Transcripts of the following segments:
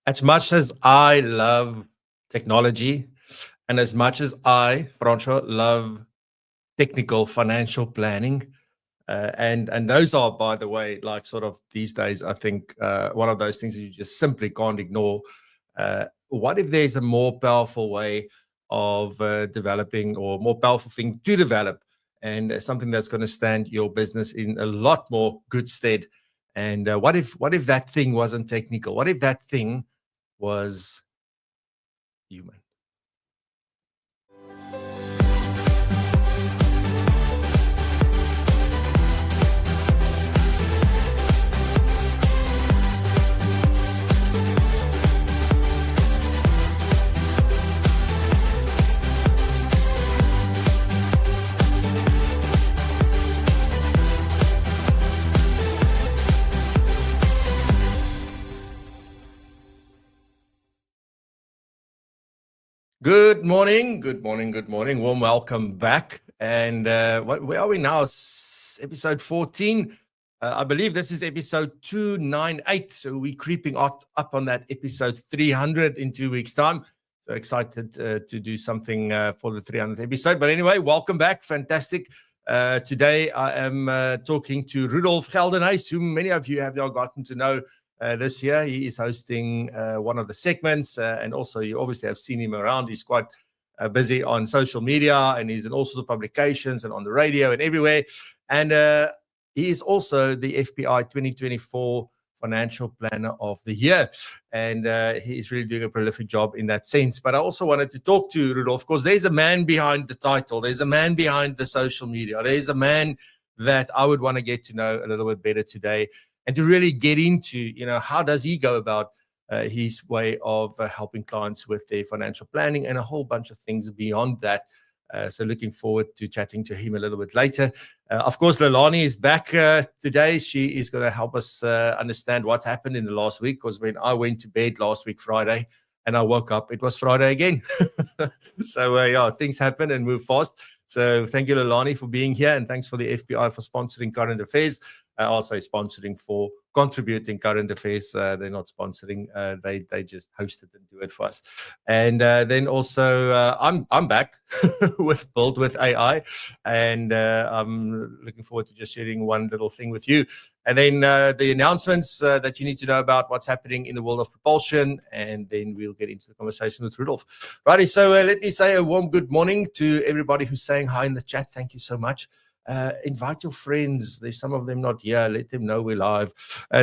As much as I love technology, and as much as I, Franco, love technical financial planning, and those are, by the way, like sort of these days, I think one of those things that you just simply can't ignore. What if there's a more powerful way of developing, or more powerful thing to develop, and something that's going to stand your business in a lot more good stead? And what if that thing wasn't technical? What if that thing was human? Good morning, good morning, good morning. Warm welcome back. And where are we now? Episode 14. I believe this is episode 298. So we're creeping up on that episode 300 in 2 weeks' time. So excited to do something for the 300th episode. But anyway, welcome back. Fantastic. Today I am talking to Rudolph Geldenhuys, whom many of you have now gotten to know this year. He is hosting one of the segments, and also you obviously have seen him around. He's quite busy on social media, and he's in all sorts of publications and on the radio and everywhere. And he is also the FPI 2024 Financial Planner of the Year, and he is really doing a prolific job in that sense. But I also wanted to talk to Rudolph because there's a man behind the title. There's a man behind the social media. There's a man that I would want to get to know a little bit better today, and to really get into, how does he go about his way of helping clients with their financial planning and a whole bunch of things beyond that. So looking forward to chatting to him a little bit later. Of course, Leilani is back today. She is going to help us understand what's happened in the last week, because when I went to bed last week, Friday, and I woke up, it was Friday again. So, things happen and move fast. So thank you, Leilani, for being here, and thanks for the FPI for sponsoring Current Affairs. Also sponsoring for contributing Current Affairs. They're not sponsoring. They just host it and do it for us. And then also I'm back with Build with AI, and I'm looking forward to just sharing one little thing with you. And then the announcements that you need to know about what's happening in the world of propulsion, and then we'll get into the conversation with Rudolph. Righty, so let me say a warm good morning to everybody who's saying hi in the chat. Thank you so much. Invite your friends. There's some of them not here. Let them know we're live.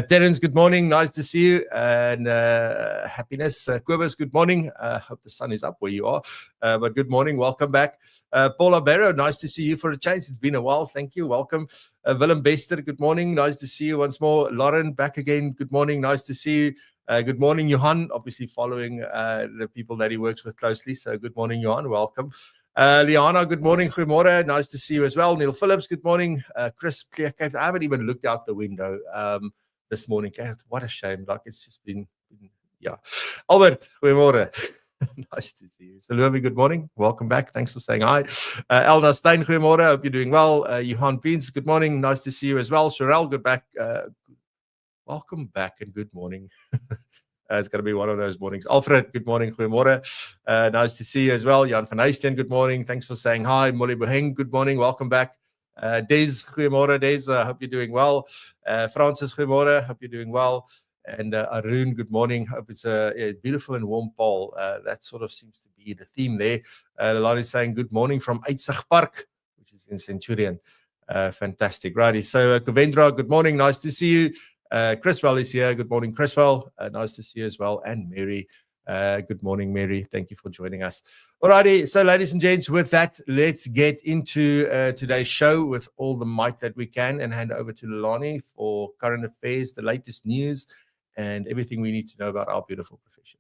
Terence, good morning. Nice to see you. And happiness. Kobus, good morning. Hope the sun is up where you are. But good morning. Welcome back. Paula Barrow, nice to see you for a change. It's been a while. Thank you. Welcome. Willem Bester, good morning. Nice to see you once more. Lauren, back again. Good morning. Nice to see you. Good morning, Johan. Obviously following the people that he works with closely. So good morning, Johan. Welcome. Liana, good morning. Goeiemorgen. Nice to see you as well. Neil Phillips, good morning. Chris, I haven't even looked out the window this morning. What a shame. Like, it's just been yeah. Albert, goeiemorgen. Nice to see you. Salome, good morning. Welcome back. Thanks for saying hi. Elna Stein, goeiemorgen. Hope you're doing well. Johan Peens, good morning. Nice to see you as well. Sherelle, good back. Welcome back and good morning. It's going to be one of those mornings. Alfred, good morning. Goeiemorgen. Nice to see you as well. Jan van Heijsten, good morning. Thanks for saying hi. Molly Boheng, good morning. Welcome back. Des, goeiemorgen. Des, hope you're doing well. Francis, goeiemorgen. Hope you're doing well. And Arun, good morning. Hope it's a beautiful and warm fall. That sort of seems to be the theme there. Lani is saying good morning from Uitzig Park, which is in Centurion. Fantastic. Righty. So, Kovendra, good morning. Nice to see you. Chriswell is here. Good morning, Chriswell. Nice to see you as well. And Mary. Good morning, Mary. Thank you for joining us. Alrighty. So, ladies and gents, with that, let's get into today's show with all the might that we can, and hand over to Lani for current affairs, the latest news, and everything we need to know about our beautiful profession.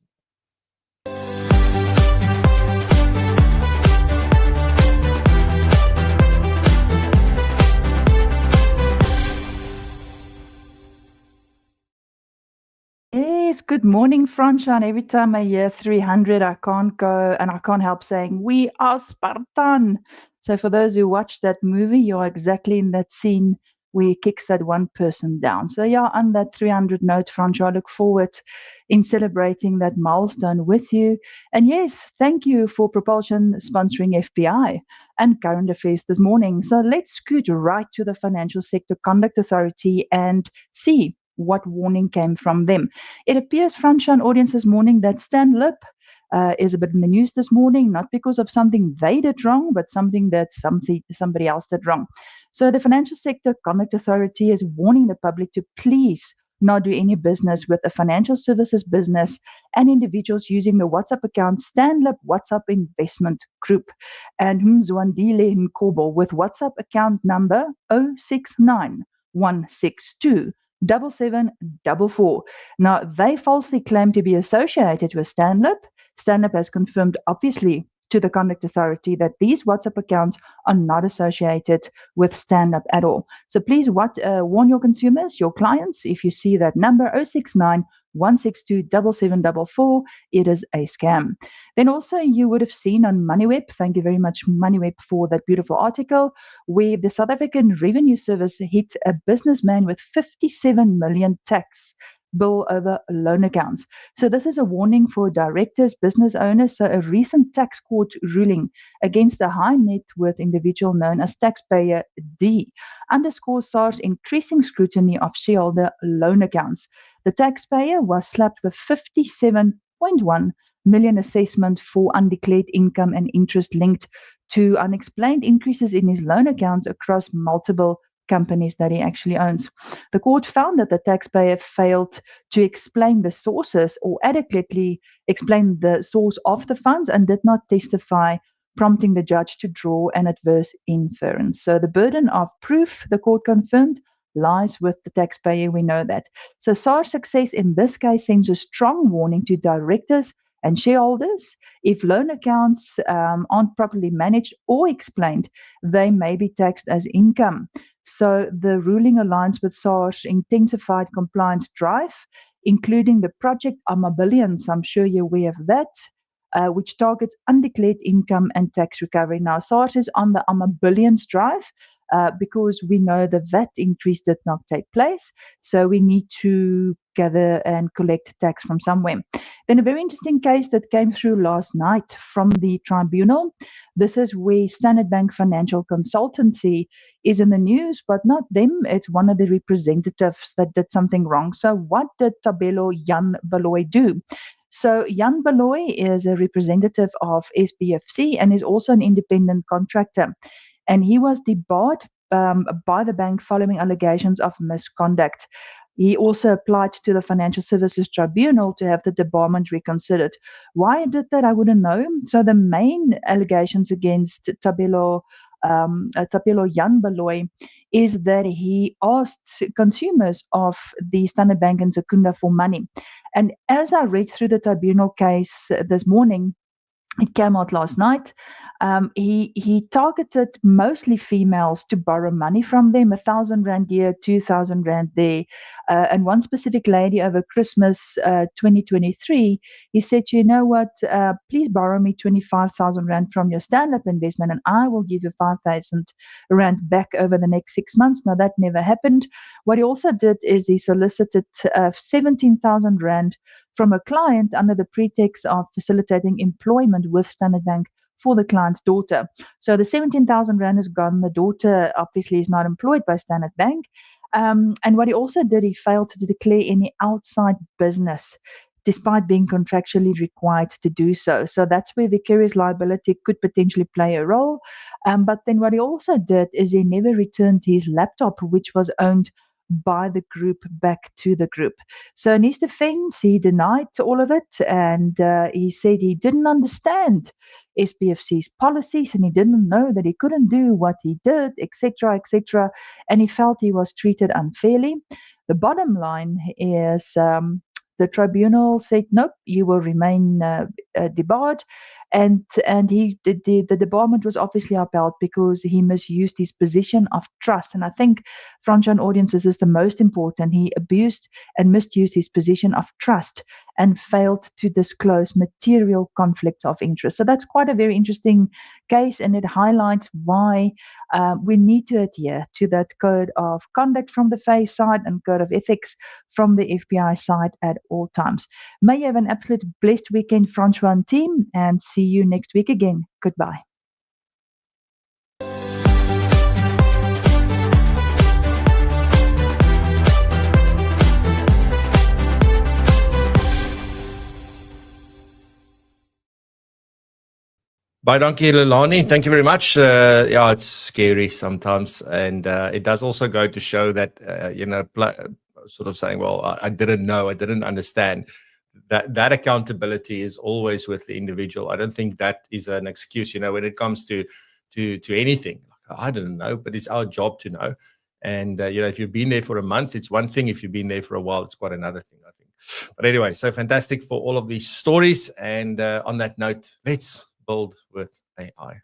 Yes, good morning, Franco. And every time I hear 300, I can't go and I can't help saying, we are Spartan. So for those who watched that movie, you're exactly in that scene where he kicks that one person down. So yeah, on that 300 note, Francois, I look forward in celebrating that milestone with you. And yes, thank you for PROpulsion sponsoring FPI and current affairs this morning. So let's scoot right to the Financial Sector Conduct Authority and see what warning came from them. It appears, Francois, and audience this morning, that Stan Lip is a bit in the news this morning, not because of something they did wrong, but something that somebody else did wrong. So the Financial Sector Conduct Authority is warning the public to please not do any business with a financial services business and individuals using the WhatsApp account Stanlip WhatsApp Investment Group and Mzwandile Nkobo with WhatsApp account number 069162 7744. Now, they falsely claim to be associated with Stanlip. Stanlip has confirmed, obviously, to the Conduct Authority that these WhatsApp accounts are not associated with Stanlip at all. So please warn your consumers, your clients, if you see that number 069 162 7744, it is a scam. Then also you would have seen on MoneyWeb, thank you very much MoneyWeb for that beautiful article, where the South African Revenue Service hit a businessman with 57 million tax bill over loan accounts. So this is a warning for directors, business owners. So a recent tax court ruling against a high net worth individual known as taxpayer D underscores SARS increasing scrutiny of shareholder loan accounts. The taxpayer was slapped with 57.1 million assessment for undeclared income and interest linked to unexplained increases in his loan accounts across multiple companies that he actually owns. The court found that the taxpayer failed to explain the sources or adequately explain the source of the funds and did not testify, prompting the judge to draw an adverse inference. So the burden of proof, the court confirmed, lies with the taxpayer. We know that. So SARS success in this case sends a strong warning to directors and shareholders. If loan accounts aren't properly managed or explained, they may be taxed as income. So the ruling aligns with SARS' intensified compliance drive, including the Project Amabilians, I'm sure you're aware of that, which targets undeclared income and tax recovery. Now, SARS is on the Amabilians drive because we know the VAT increase did not take place. So we need to gather and collect tax from somewhere. Then a very interesting case that came through last night from the tribunal. This is where Standard Bank Financial Consultancy is in the news, but not them. It's one of the representatives that did something wrong. So what did Tabelo Jan Baloy do? So Jan Baloy is a representative of SBFC and is also an independent contractor. And he was debarred by the bank following allegations of misconduct. He also applied to the Financial Services Tribunal to have the debarment reconsidered. Why he did that, I wouldn't know. So the main allegations against Tabelo Jan Baloy is that he asked consumers of the Standard Bank and Secunda for money. And as I read through the tribunal case this morning, it came out last night. He targeted mostly females to borrow money from them, 1,000 rand here, 2,000 rand there. And one specific lady over Christmas 2023, he said, you know what, please borrow me 25,000 rand from your stand-up investment and I will give you 5,000 rand back over the next 6 months. Now that never happened. What he also did is he solicited 17,000 rand from a client under the pretext of facilitating employment with Standard Bank for the client's daughter. So the 17,000 rand is gone. The daughter obviously is not employed by Standard Bank. And what he also did, he failed to declare any outside business, despite being contractually required to do so. So that's where vicarious liability could potentially play a role. But then what he also did is he never returned his laptop, which was owned by the group, back to the group. So in his defense, he denied all of it, and he said he didn't understand SBFC's policies and he didn't know that he couldn't do what he did, etc., etc., and he felt he was treated unfairly. The bottom line is the tribunal said, nope, you will remain debarred, and the debarment was obviously upheld because he misused his position of trust. And I think, Franchon audiences, is the most important. He abused and misused his position of trust and failed to disclose material conflicts of interest. So that's quite a very interesting case, and it highlights why we need to adhere to that code of conduct from the FACE side and code of ethics from the FBI side at all times. May you have an absolute blessed weekend, Franchon team, and see you next week again. Goodbye. Bye, Donkey Lilani. Thank you very much. Yeah, it's scary sometimes. And it does also go to show that, sort of saying, well, I didn't know, I didn't understand. That accountability is always with the individual. I don't think that is an excuse, when it comes to anything. I didn't know, but it's our job to know. And, if you've been there for a month, it's one thing. If you've been there for a while, it's quite another thing, I think. But anyway, so fantastic for all of these stories. And on that note, let's build with AI.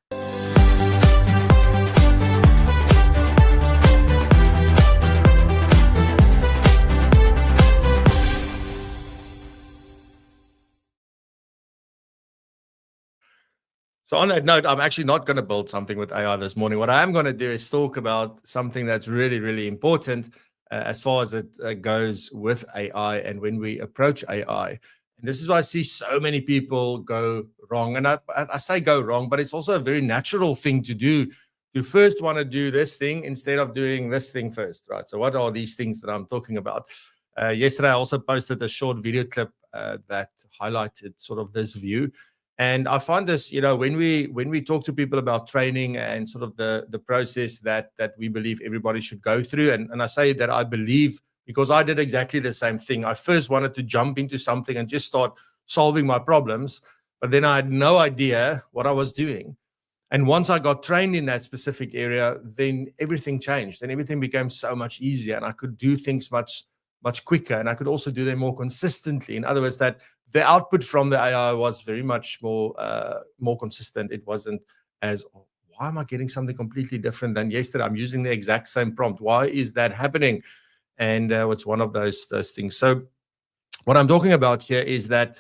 So on that note, I'm actually not going to build something with AI this morning. What I am going to do is talk about something that's really, really important as far as it goes with AI and when we approach AI. And this is why I see so many people go wrong. And I say go wrong, but it's also a very natural thing to do. You first want to do this thing instead of doing this thing first, right? So what are these things that I'm talking about? Yesterday, I also posted a short video clip that highlighted sort of this view. And I find this, when we talk to people about training and sort of the process that we believe everybody should go through, and I say that I believe because I did exactly the same thing. I first wanted to jump into something and just start solving my problems, but then I had no idea what I was doing. And once I got trained in that specific area, then everything changed and everything became so much easier, and I could do things much, much quicker, and I could also do them more consistently. In other words, that the output from the AI was very much more consistent. It wasn't as, why am I getting something completely different than yesterday? I'm using the exact same prompt. Why is that happening? And it's one of those things. So what I'm talking about here is that,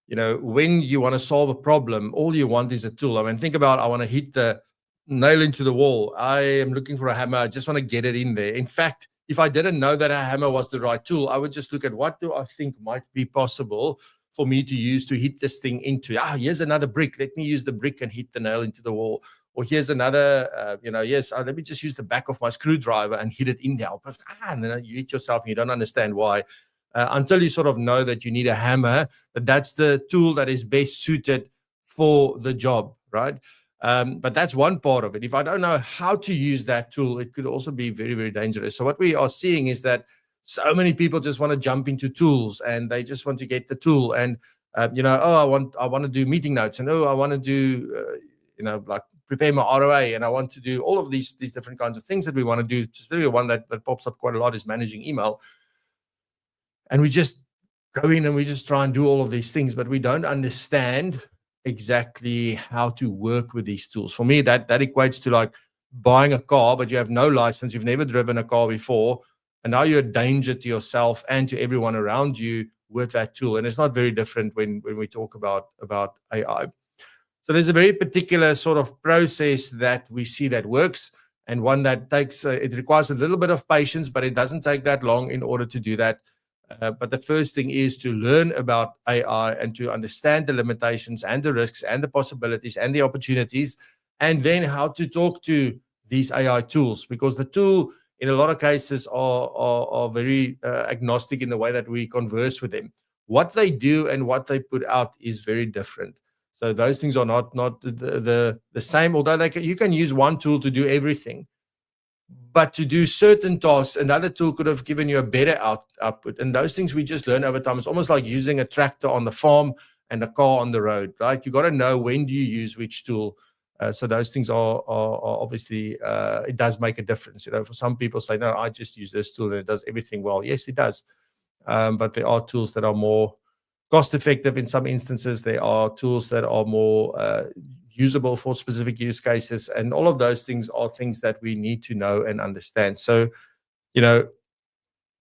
when you want to solve a problem, all you want is a tool. I mean, think about, I want to hit the nail into the wall. I am looking for a hammer. I just want to get it in there. In fact, if I didn't know that a hammer was the right tool, I would just look at what do I think might be possible for me to use to hit this thing into. Here's another brick. Let me use the brick and hit the nail into the wall. Or here's another, let me just use the back of my screwdriver and hit it in there. And then you hit yourself and you don't understand why. Until you sort of know that you need a hammer, but that's the tool that is best suited for the job, right? But that's one part of it. If I don't know how to use that tool, it could also be very, very dangerous. So what we are seeing is that so many people just want to jump into tools and they just want to get the tool. And, I want to do meeting notes, and I want to do, like prepare my ROA, and I want to do all of these different kinds of things that we want to do. Especially one that pops up quite a lot is managing email. And we just go in and we just try and do all of these things, but we don't understand exactly how to work with these tools. For me, that equates to like buying a car, but you have no license, you've never driven a car before, and now you're a danger to yourself and to everyone around you with that tool. And it's not very different when we talk about AI. So there's a very particular sort of process that we see that works, and one that takes, it requires a little bit of patience, but it doesn't take that long in order to do that. But the first thing is to learn about AI and to understand the limitations and the risks and the possibilities and the opportunities, and then how to talk to these AI tools, because the tool in a lot of cases are very agnostic in the way that we converse with them. What they do and what they put out is very different. So those things are not the same, although you can use one tool to do everything. But to do certain tasks, another tool could have given you a better output. And those things we just learn over time. It's almost like using a tractor on the farm and a car on the road, right? You got to know when do you use which tool. So those things are obviously, it does make a difference. For some people say, no, I just use this tool and it does everything well. Yes, it does. But there are tools that are more cost effective in some instances. There are tools that are more usable for specific use cases. And all of those things are things that we need to know and understand. So,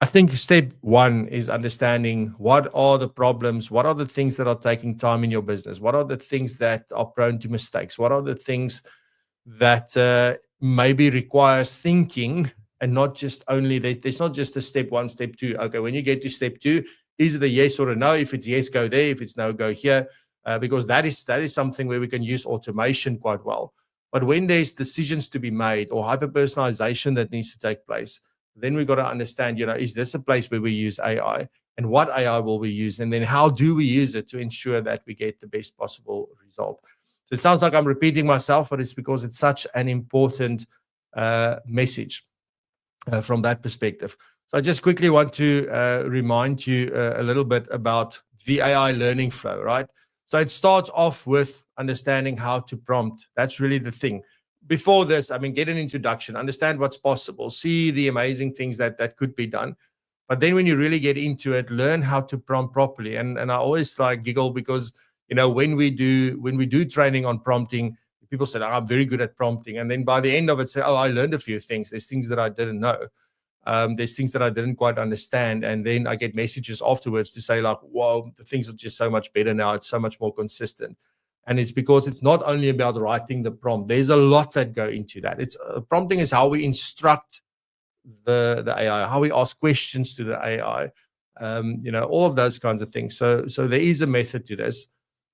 I think step one is understanding what are the problems, what are the things that are taking time in your business, what are the things that are prone to mistakes, what are the things that maybe requires thinking and not just only, there's not just a step one, step two. Okay, when you get to step two, is it a yes or a no? If it's yes, go there. If it's no, go here. Because that is something where we can use automation quite well. But when there's decisions to be made or hyper-personalization that needs to take place, then we've got to understand, is this a place where we use AI, and what AI will we use? And then how do we use it to ensure that we get the best possible result? So it sounds like I'm repeating myself, but it's because it's such an important message from that perspective. So I just quickly want to remind you a little bit about the AI learning flow, right? So it starts off with understanding how to prompt. That's really the thing. Before this, get an introduction, understand what's possible, see the amazing things that could be done. But then when you really get into it, learn how to prompt properly. And I always giggle because, when we do training on prompting, people say, I'm very good at prompting. And then by the end of it, say, I learned a few things. There's things that I didn't know. There's things that I didn't quite understand. And then I get messages afterwards to say whoa, the things are just so much better now. It's so much more consistent. And it's because it's not only about writing the prompt. There's a lot that go into that. It's prompting is how we instruct the AI, how we ask questions to the AI, all of those kinds of things. So there is a method to this.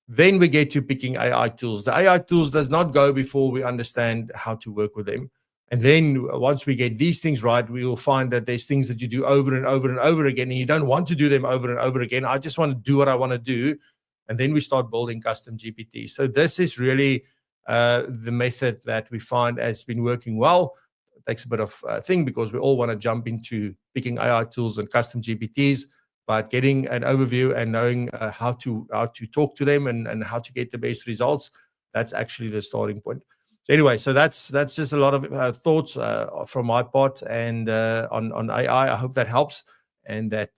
Then we get to picking AI tools. The AI tools does not go before we understand how to work with them. And then once we get these things right, we will find that there's things that you do over and over and over again, and you don't want to do them over and over again. I just want to do what I want to do. And then we start building custom GPT. So this is really the method that we find has been working well. It takes a bit of thing because we all want to jump into picking AI tools and custom GPTs, but getting an overview and knowing how to talk to them and how to get the best results, that's actually the starting point. So anyway, so that's just a lot of thoughts from my part and on AI. I hope that helps. And that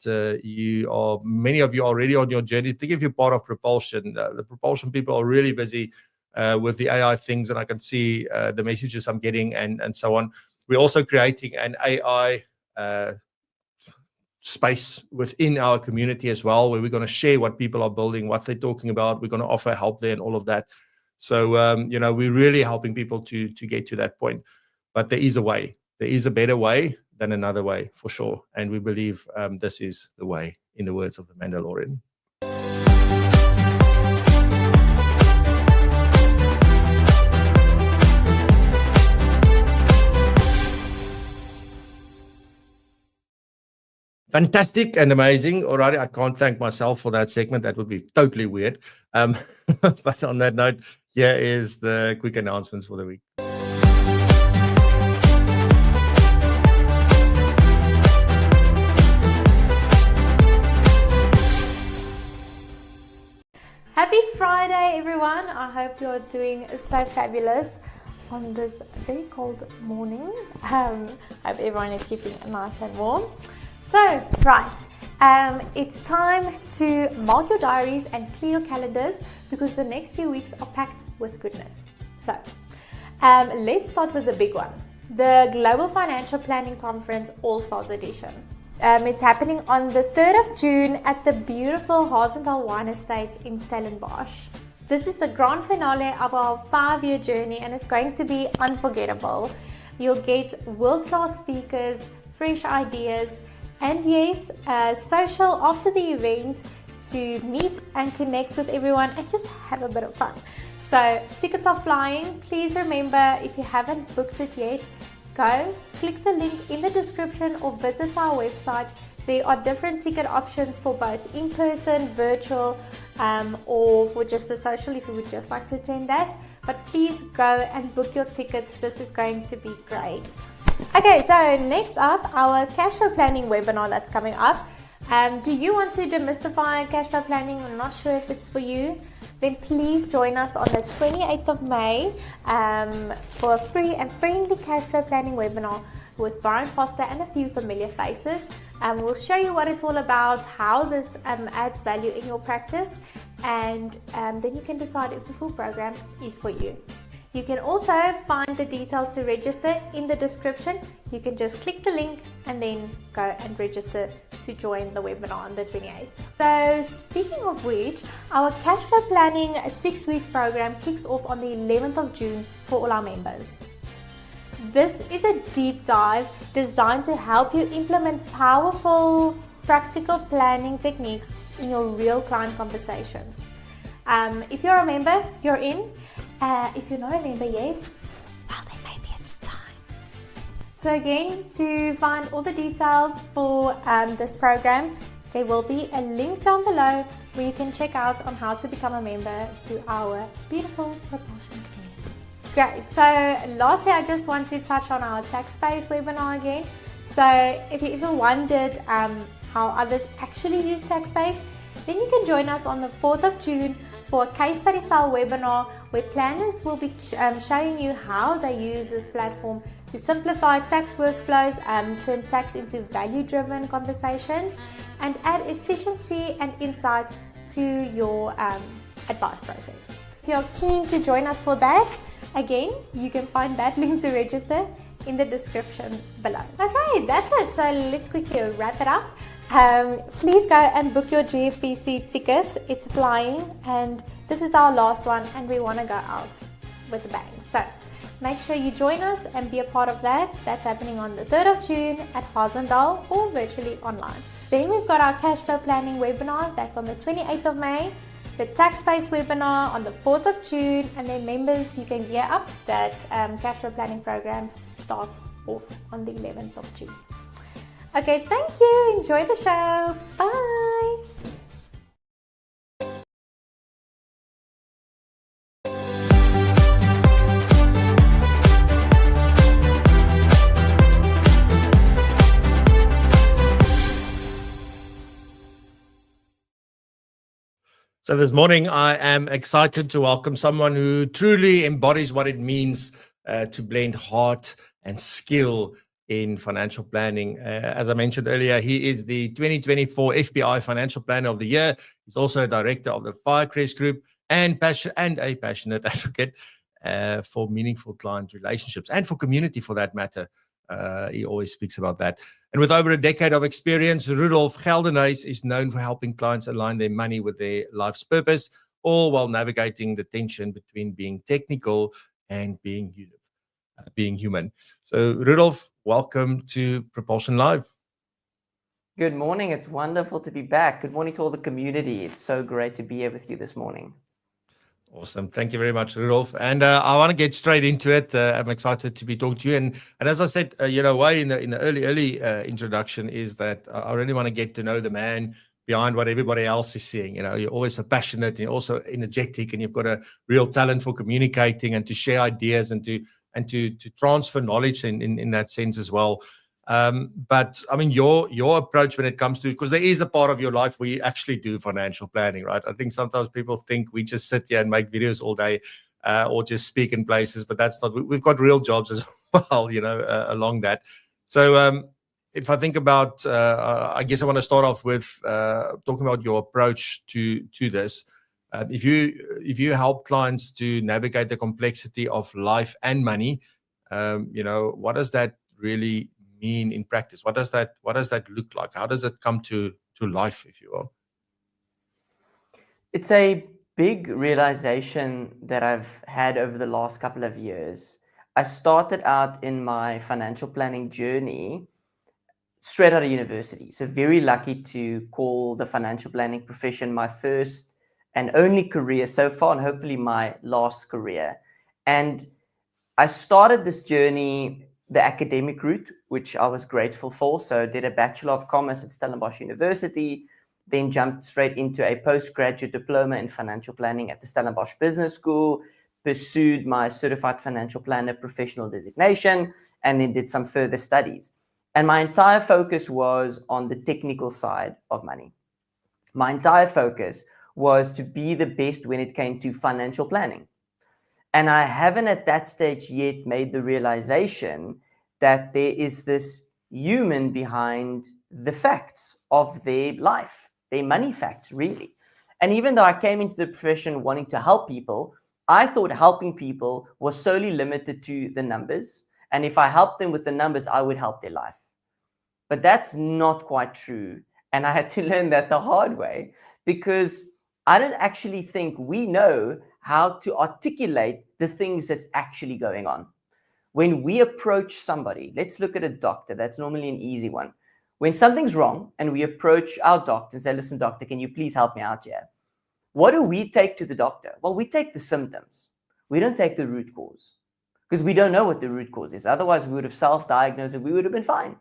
many of you are already on your journey. Think if you're part of PROpulsion. The PROpulsion people are really busy with the AI things, and I can see the messages I'm getting and so on. We're also creating an AI space within our community as well, where we're going to share what people are building, what they're talking about. We're going to offer help there and all of that. So, we're really helping people to get to that point. But there is a way. There is a better way than another way, for sure. And we believe this is the way, in the words of the Mandalorian. Fantastic and amazing. All right, I can't thank myself for that segment. That would be totally weird. But on that note, here is the quick announcements for the week. Happy Friday, everyone. I hope you're doing so fabulous on this very cold morning. Hope everyone is keeping nice and warm. So, right, it's time to mark your diaries and clear your calendars because the next few weeks are packed with goodness. So, let's start with the big one, the Global Financial Planning Conference All-Stars Edition. It's happening on the 3rd of June at the beautiful Hasenthal Wine Estate in Stellenbosch. This is the grand finale of our 5-year journey and it's going to be unforgettable. You'll get world-class speakers, fresh ideas, and yes, social after the event to meet and connect with everyone and just have a bit of fun. So tickets are flying. Please remember, if you haven't booked it yet, go click the link in the description or visit our website. There are different ticket options for both in-person, virtual, or for just the social if you would just like to attend that. But please go and book your tickets. This is going to be great. Okay, so next up, our cash flow planning webinar that's coming up. Do you want to demystify cash flow planning? I'm not sure if it's for you. Then please join us on the 28th of May for a free and friendly cash flow planning webinar with Brian Foster and a few familiar faces. We'll show you what it's all about, how this adds value in your practice, and then you can decide if the full program is for you. You can also find the details to register in the description. You can just click the link and then go and register to join the webinar on the 28th. So speaking of which, our cash flow planning 6-week program kicks off on the 11th of June for all our members. This is a deep dive designed to help you implement powerful, practical planning techniques in your real client conversations. If you're a member, you're in. If you're not a member yet, well then maybe it's time. So again, to find all the details for this program, there will be a link down below where you can check out on how to become a member to our beautiful PROpulsion community. Great, so lastly I just want to touch on our tax-based webinar again. So if you ever wondered how others actually use tax-based, then you can join us on the 4th of June for a case study style webinar where planners will be showing you how they use this platform to simplify tax workflows, turn tax into value-driven conversations, and add efficiency and insight to your advice process. If you're keen to join us for that, again, you can find that link to register in the description below. Okay, that's it. So let's quickly wrap it up. Please go and book your GFPC tickets. It's flying and this is our last one and we want to go out with a bang. So make sure you join us and be a part of that. That's happening on the 3rd of June at Haasendal or virtually online. Then we've got our cash flow planning webinar. That's on the 28th of May. The tax-based webinar on the 4th of June, and then members, you can gear up. That cash flow planning program starts off on the 11th of June. Okay, thank you. Enjoy the show. Bye. So this morning, I am excited to welcome someone who truly embodies what it means to blend heart and skill in financial planning. As I mentioned earlier, he is the 2024 FBI Financial Planner of the Year. He's also a director of the Firecrest Group and a passionate advocate for meaningful client relationships and for community for that matter. He always speaks about that. And with over a decade of experience, Rudolph Geldenhuys is known for helping clients align their money with their life's purpose, all while navigating the tension between being technical and being human. So Rudolph, welcome to PROpulsion Live. Good morning. It's wonderful to be back. Good morning to all the community. It's so great to be here with you this morning. Awesome. Thank you very much, Rudolph. And I want to get straight into it. I'm excited to be talking to you. And as I said, way in the early introduction is that I really want to get to know the man behind what everybody else is seeing. You're always so passionate and you're also energetic and you've got a real talent for communicating and to share ideas and to transfer knowledge in that sense as well. But I mean, your approach when it comes to, because there is a part of your life where you actually do financial planning, right? I think sometimes people think we just sit here and make videos all day or just speak in places, but that's not, we've got real jobs as well, along that. So if I think about, I guess I want to start off with talking about your approach to this. If you help clients to navigate the complexity of life and money, what does that really mean in practice? What does that look like? How does it come to life, if you will? It's a big realization that I've had over the last couple of years. I started out in my financial planning journey straight out of university. So very lucky to call the financial planning profession my first and only career so far, and hopefully my last career. And I started this journey the academic route, which I was grateful for. So I did a Bachelor of Commerce at Stellenbosch University, then jumped straight into a postgraduate diploma in financial planning at the Stellenbosch Business School, pursued my Certified Financial Planner professional designation, and then did some further studies. And my entire focus was on the technical side of money. My entire focus was to be the best when it came to financial planning. And I haven't at that stage yet made the realization that there is this human behind the facts of their life, their money facts, really. And even though I came into the profession wanting to help people, I thought helping people was solely limited to the numbers. And if I helped them with the numbers, I would help their life. But that's not quite true. And I had to learn that the hard way, because I don't actually think we know how to articulate the things that's actually going on. When we approach somebody, let's look at a doctor. That's normally an easy one. When something's wrong and we approach our doctor and say, listen, doctor, can you please help me out here? What do we take to the doctor? Well, we take the symptoms. We don't take the root cause, because we don't know what the root cause is. Otherwise, we would have self-diagnosed and we would have been fine.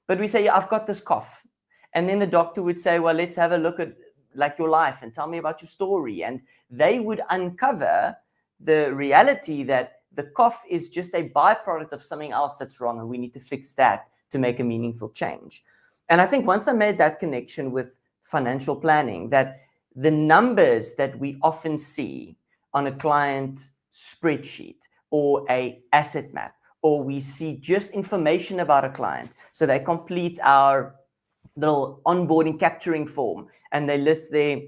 But we say, yeah, I've got this cough. And then the doctor would say, well, let's have a look at like your life and tell me about your story. And they would uncover the reality that the cough is just a byproduct of something else that's wrong, and we need to fix that to make a meaningful change. And I think once I made that connection with financial planning, that the numbers that we often see on a client spreadsheet or a asset map, or we see just information about a client, so they complete our little onboarding capturing form and they list their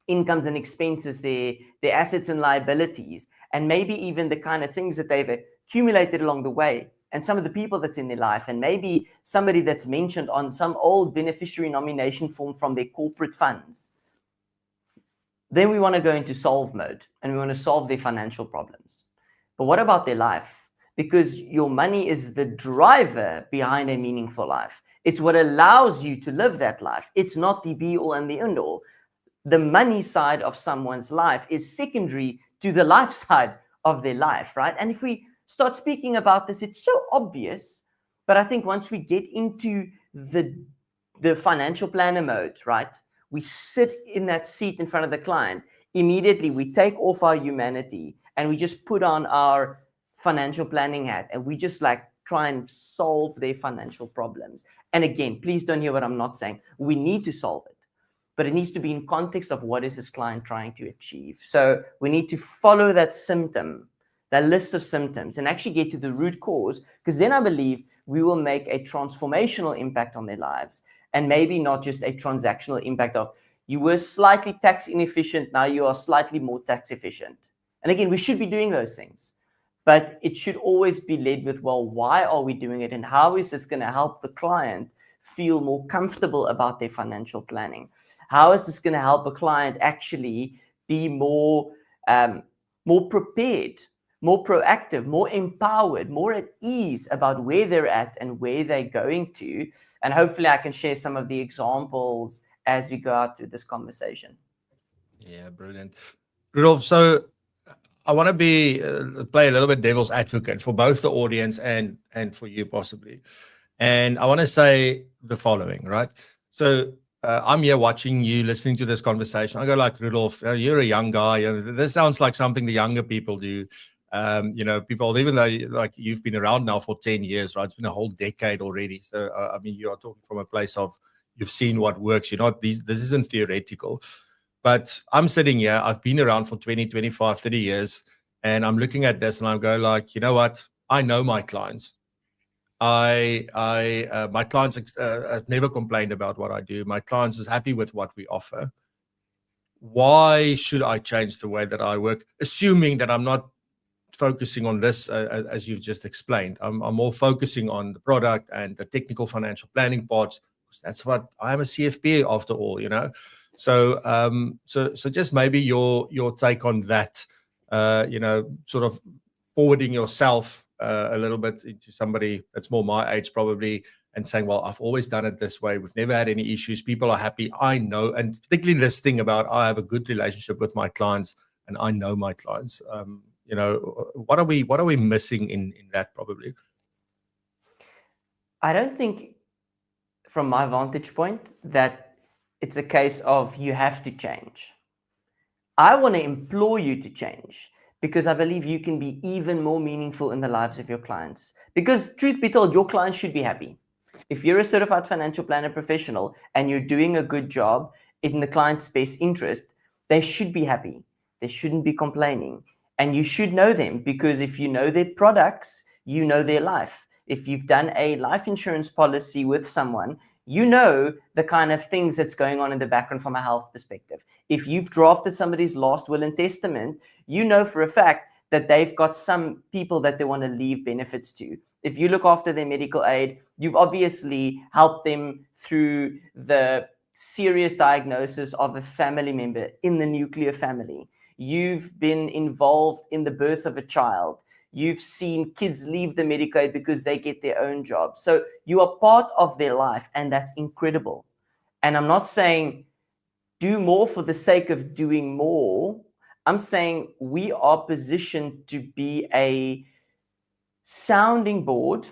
incomes and expenses, their assets and liabilities, and maybe even the kind of things that they've accumulated along the way, and some of the people that's in their life, and maybe somebody that's mentioned on some old beneficiary nomination form from their corporate funds. Then we want to go into solve mode and we want to solve their financial problems. But what about their life? Because your money is the driver behind a meaningful life. It's what allows you to live that life. It's not the be all and the end all. The money side of someone's life is secondary to the life side of their life, right? And if we start speaking about this, it's so obvious. But I think once we get into the financial planner mode, right? We sit in that seat in front of the client. Immediately, we take off our humanity and we just put on our financial planning hat, and we just like try and solve their financial problems. And again, please don't hear what I'm not saying. We need to solve it, but it needs to be in context of what is this client trying to achieve. So we need to follow that symptom, that list of symptoms, and actually get to the root cause, because then I believe we will make a transformational impact on their lives, and maybe not just a transactional impact of you were slightly tax inefficient, now you are slightly more tax efficient. And again, we should be doing those things. But it should always be led with, well, why are we doing it? And how is this going to help the client feel more comfortable about their financial planning? How is this going to help a client actually be more prepared, more proactive, more empowered, more at ease about where they're at and where they're going to? And hopefully I can share some of the examples as we go out through this conversation. Yeah, brilliant. Rudolph, so I want to play a little bit devil's advocate for both the audience and for you possibly. And I want to say the following, right? So I'm here watching you, listening to this conversation. I go like, Rudolph, you're a young guy. This sounds like something the younger people do. People, even though like you've been around now for 10 years, right? It's been a whole decade already. So, I mean, you are talking from a place of you've seen what works. This isn't theoretical. But I'm sitting here, I've been around for 20, 25, 30 years, and I'm looking at this and I'm going like, you know what? I know my clients. My clients have never complained about what I do. My clients is happy with what we offer. Why should I change the way that I work, assuming that I'm not focusing on this as you've just explained? I'm more focusing on the product and the technical financial planning parts. That's what I am, a CFP after all, So, so just maybe your take on that, sort of forwarding yourself a little bit into somebody that's more my age probably, and saying, well, I've always done it this way. We've never had any issues. People are happy. I know, and particularly this thing about I have a good relationship with my clients, and I know my clients. What are we missing in that probably? I don't think, from my vantage point, that it's a case of you have to change. I want to implore you to change, because I believe you can be even more meaningful in the lives of your clients. Because truth be told, your clients should be happy. If you're a certified financial planner professional and you're doing a good job in the client's best interest, they should be happy. They shouldn't be complaining. And you should know them, because if you know their products, you know their life. If you've done a life insurance policy with someone, You know the kind of things that's going on in the background from a health perspective. If you've drafted somebody's last will and testament, you know for a fact that they've got some people that they want to leave benefits to. If you look after their medical aid, you've obviously helped them through the serious diagnosis of a family member in the nuclear family. You've been involved in the birth of a child. You've seen kids leave the medical aid because they get their own job. So you are part of their life, and that's incredible. And I'm not saying do more for the sake of doing more. I'm saying we are positioned to be a sounding board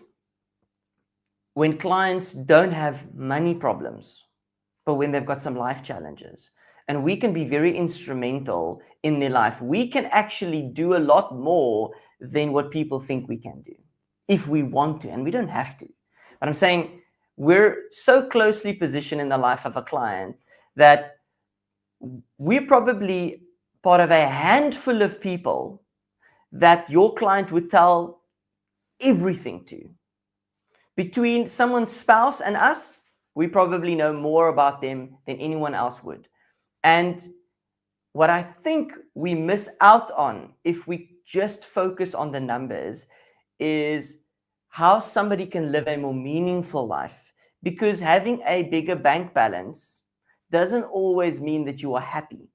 when clients don't have money problems, but when they've got some life challenges. And we can be very instrumental in their life. We can actually do a lot more than what people think we can do if we want to, and we don't have to. But I'm saying we're so closely positioned in the life of a client that we're probably part of a handful of people that your client would tell everything to. Between someone's spouse and us, we probably know more about them than anyone else would. And what I think we miss out on if we just focus on the numbers is how somebody can live a more meaningful life. Because having a bigger bank balance doesn't always mean that you are happy.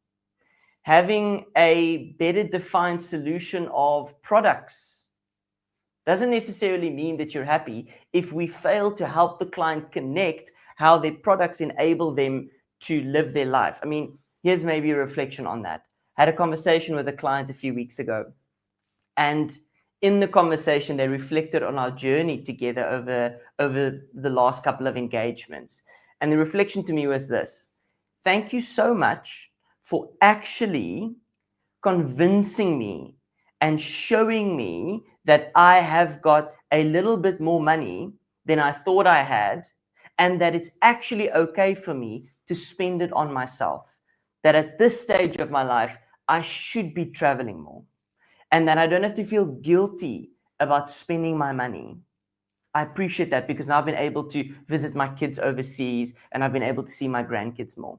Having a better defined solution of products doesn't necessarily mean that you're happy if we fail to help the client connect how their products enable them to live their life. I mean, here's maybe a reflection on that. I had a conversation with a client a few weeks ago, and in the conversation, they reflected on our journey together over the last couple of engagements. And the reflection to me was this: thank you so much for actually convincing me and showing me that I have got a little bit more money than I thought I had, and that it's actually okay for me to spend it on myself. That at this stage of my life, I should be traveling more, and that I don't have to feel guilty about spending my money. I appreciate that, because now I've been able to visit my kids overseas, and I've been able to see my grandkids more.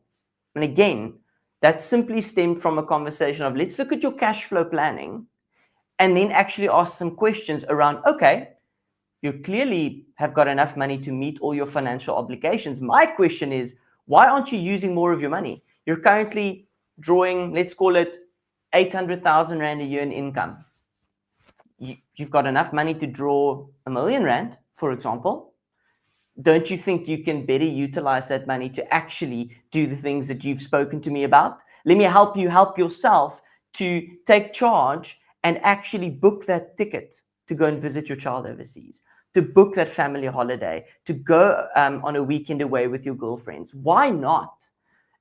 And again, that simply stemmed from a conversation of, let's look at your cash flow planning, and then actually ask some questions around, okay, you clearly have got enough money to meet all your financial obligations. My question is, why aren't you using more of your money? You're currently drawing, let's call it 800,000 Rand a year in income. You've got enough money to draw R1 million, for example. Don't you think you can better utilize that money to actually do the things that you've spoken to me about? Let me help you help yourself to take charge and actually book that ticket to go and visit your child overseas, to book that family holiday, to go on a weekend away with your girlfriends. Why not?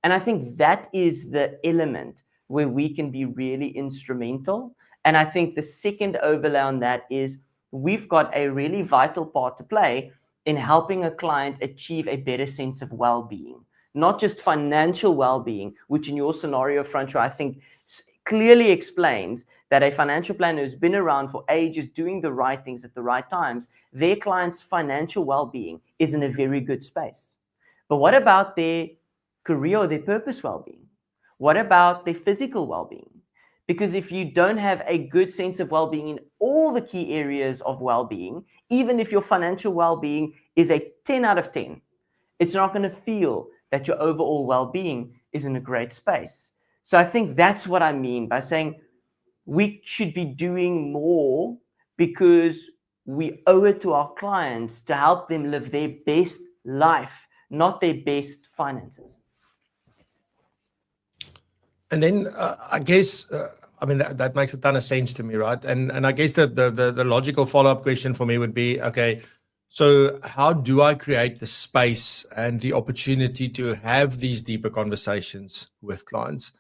And I think that is the element where we can be really instrumental. And I think the second overlay on that is we've got a really vital part to play in helping a client achieve a better sense of well-being, not just financial well-being, which in your scenario, Francois, I think clearly explains that a financial planner who's been around for ages doing the right things at the right times, their client's financial well-being is in a very good space. But what about their career or their purpose well-being? What about their physical well-being? Because if you don't have a good sense of well-being in all the key areas of well-being, even if your financial well-being is a 10 out of 10, it's not going to feel that your overall well-being is in a great space. So I think that's what I mean by saying we should be doing more because we owe it to our clients to help them live their best life, not their best finances. And then I guess, I mean, that makes a ton of sense to me, right? And I guess the logical follow-up question for me would be, okay, so how do I create the space and the opportunity to have these deeper conversations with clients?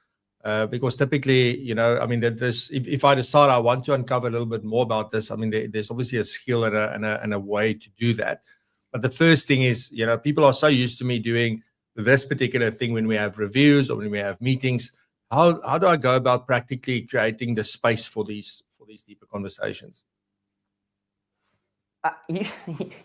Because typically, you know, I mean, if I decide I want to uncover a little bit more about this, I mean, there's obviously a skill and a way to do that. But the first thing is, you know, people are so used to me doing this particular thing when we have reviews or when we have meetings. How do I go about practically creating the space for these deeper conversations?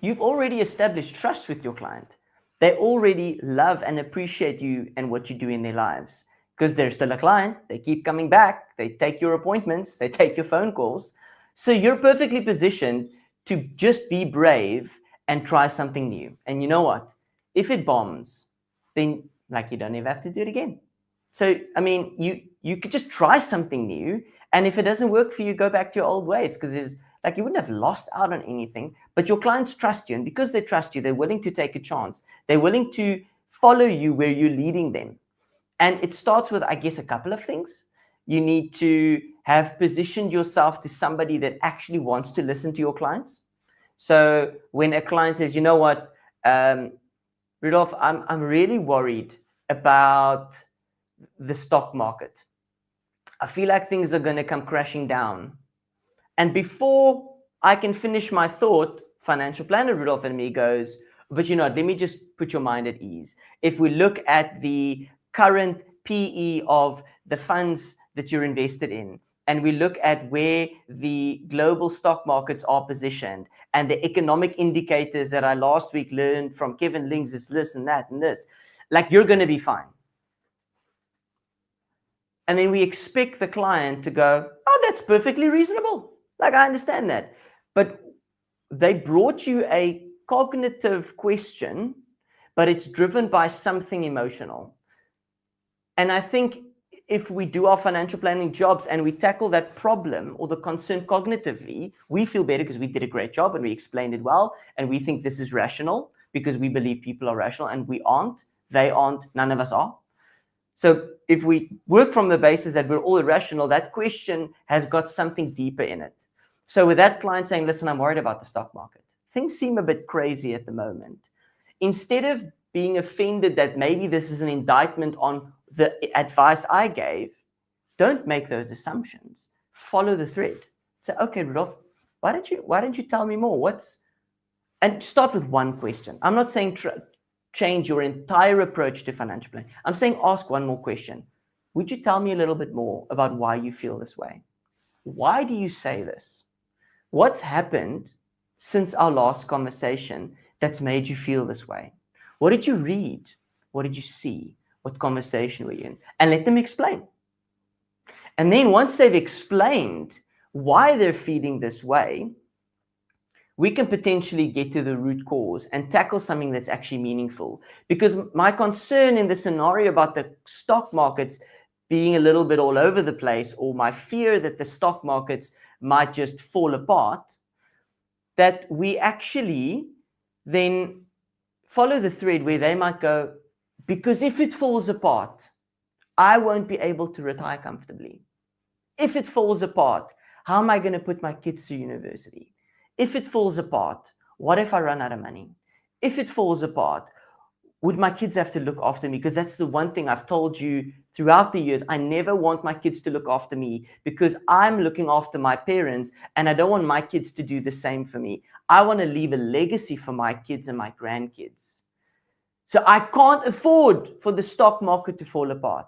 You've already established trust with your client. they already love and appreciate you and what you do in their lives because they're still a client. They keep coming back. They take your appointments. They take your phone calls. So you're perfectly positioned to just be brave and try something new. And you know what? If it bombs, then like you don't even have to do it again. So, I mean, you could just try something new. And if it doesn't work for you, go back to your old ways because it's like you wouldn't have lost out on anything, but your clients trust you. And because they trust you, they're willing to take a chance. They're willing to follow you where you're leading them. And it starts with, I guess, a couple of things. You need to have positioned yourself to somebody that actually wants to listen to your clients. So when a client says, you know what, Rudolph, I'm really worried about the stock market. I feel like things are going to come crashing down. And before I can finish my thought, financial planner Rudolph and me goes, but you know, let me just put your mind at ease. If we look at the current PE of the funds that you're invested in, and we look at where the global stock markets are positioned and the economic indicators that I last week learned from Kevin Lings is this and that and this, like you're going to be fine. And then we expect the client to go, oh, that's perfectly reasonable. Like, I understand that. But they brought you a cognitive question, but it's driven by something emotional. And I think if we do our financial planning jobs and we tackle that problem or the concern cognitively, we feel better because we did a great job and we explained it well. And we think this is rational because we believe people are rational, and we aren't. They aren't. None of us are. So if we work from the basis that we're all irrational, that question has got something deeper in it. So with that client saying, listen, I'm worried about the stock market. Things seem a bit crazy at the moment. Instead of being offended that maybe this is an indictment on the advice I gave, don't make those assumptions. Follow the thread. Say, okay, Rudolph, why don't you tell me more? And start with one question. I'm not saying change your entire approach to financial planning. I'm saying ask one more question. Would you tell me a little bit more about why you feel this way? Why do you say this? What's happened since our last conversation that's made you feel this way? What did you read? What did you see? What conversation were you in? And let them explain. And then once they've explained why they're feeling this way, we can potentially get to the root cause and tackle something that's actually meaningful. Because my concern in the scenario about the stock markets being a little bit all over the place, or my fear that the stock markets might just fall apart, that we actually then follow the thread where they might go, because if it falls apart, I won't be able to retire comfortably. If it falls apart, how am I going to put my kids through university? If it falls apart, what if I run out of money? If it falls apart, would my kids have to look after me? Because that's the one thing I've told you throughout the years. I never want my kids to look after me because I'm looking after my parents and I don't want my kids to do the same for me. I want to leave a legacy for my kids and my grandkids. So I can't afford for the stock market to fall apart.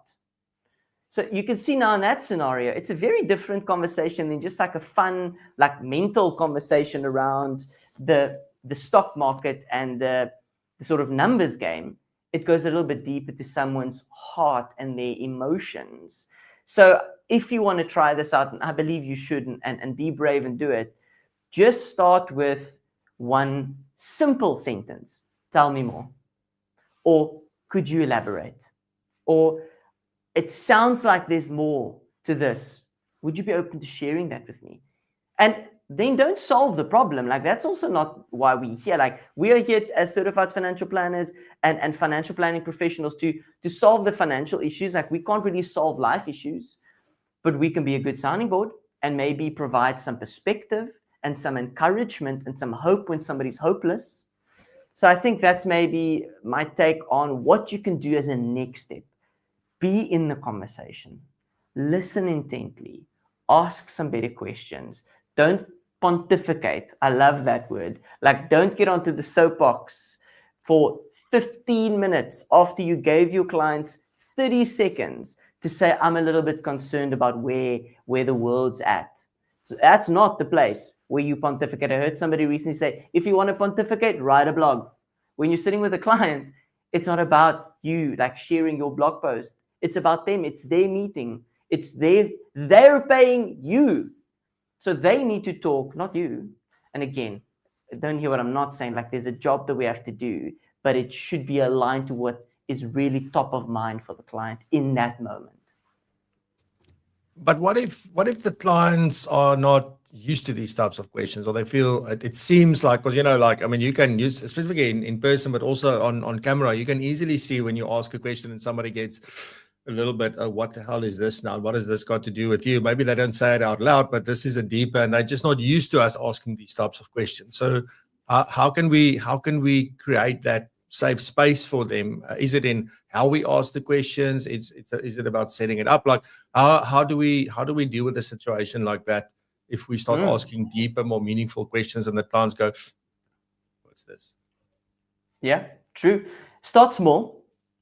So you can see now in that scenario, it's a very different conversation than just like a fun, like mental conversation around the stock market and the sort of numbers game. It goes a little bit deeper to someone's heart and their emotions. So if you want to try this out, and I believe you should, and be brave and do it, just start with one simple sentence. Tell me more. Or could you elaborate? Or it sounds like there's more to this. Would you be open to sharing that with me? And then don't solve the problem. Like, that's also not why we're here. Like, we are here as certified financial planners and financial planning professionals to solve the financial issues. Like, we can't really solve life issues, but we can be a good sounding board and maybe provide some perspective and some encouragement and some hope when somebody's hopeless. So I think that's maybe my take on what you can do as a next step. Be in the conversation, listen intently, ask some better questions. Don't pontificate. I love that word. Like, don't get onto the soapbox for 15 minutes after you gave your clients 30 seconds to say, I'm a little bit concerned about where the world's at. So that's not the place where you pontificate. I heard somebody recently say, if you want to pontificate, write a blog. When you're sitting with a client, It's not about you like sharing your blog post. It's about them. It's their meeting. They're paying you. So they need to talk, not you. And again, don't hear what I'm not saying. Like, there's a job that we have to do, but it should be aligned to what is really top of mind for the client in that moment. But what if the clients are not used to these types of questions, or they feel it seems like, because like, I mean, you can use, specifically in person, but also on camera, you can easily see when you ask a question and somebody gets a little bit, oh, what the hell is this now? What has this got to do with you? Maybe they don't say it out loud, but this is a deeper, and they're just not used to us asking these types of questions. So how can we create that safe space for them? Is it in how we ask the questions? Is it about setting it up? Like, how do we deal with a situation like that if we start asking deeper, more meaningful questions, and the clients go, what's this? Yeah, true. Start small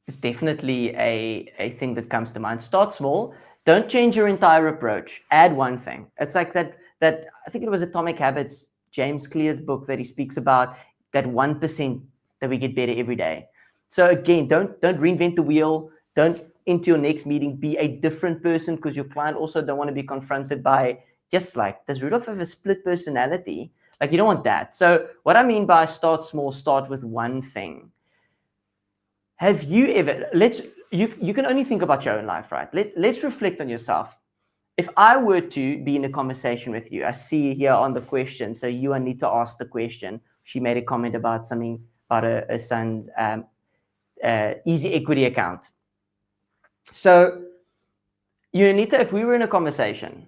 is definitely a thing that comes to mind. Start small. Don't change your entire approach. Add one thing. It's like that I think it was Atomic Habits, James Clear's book, that he speaks about that 1% that we get better every day. So again, don't reinvent the wheel. Don't, into your next meeting, be a different person, because your client also don't want to be confronted by, just like, does Rudolph have a split personality? Like, you don't want that. So what I mean by start small, start with one thing. Have you ever, you can only think about your own life, right? Let's reflect on yourself. If I were to be in a conversation with you, I see here on the question, so you need to ask the question. She made a comment about something about her son's easy equity account. So, Unita, if we were in a conversation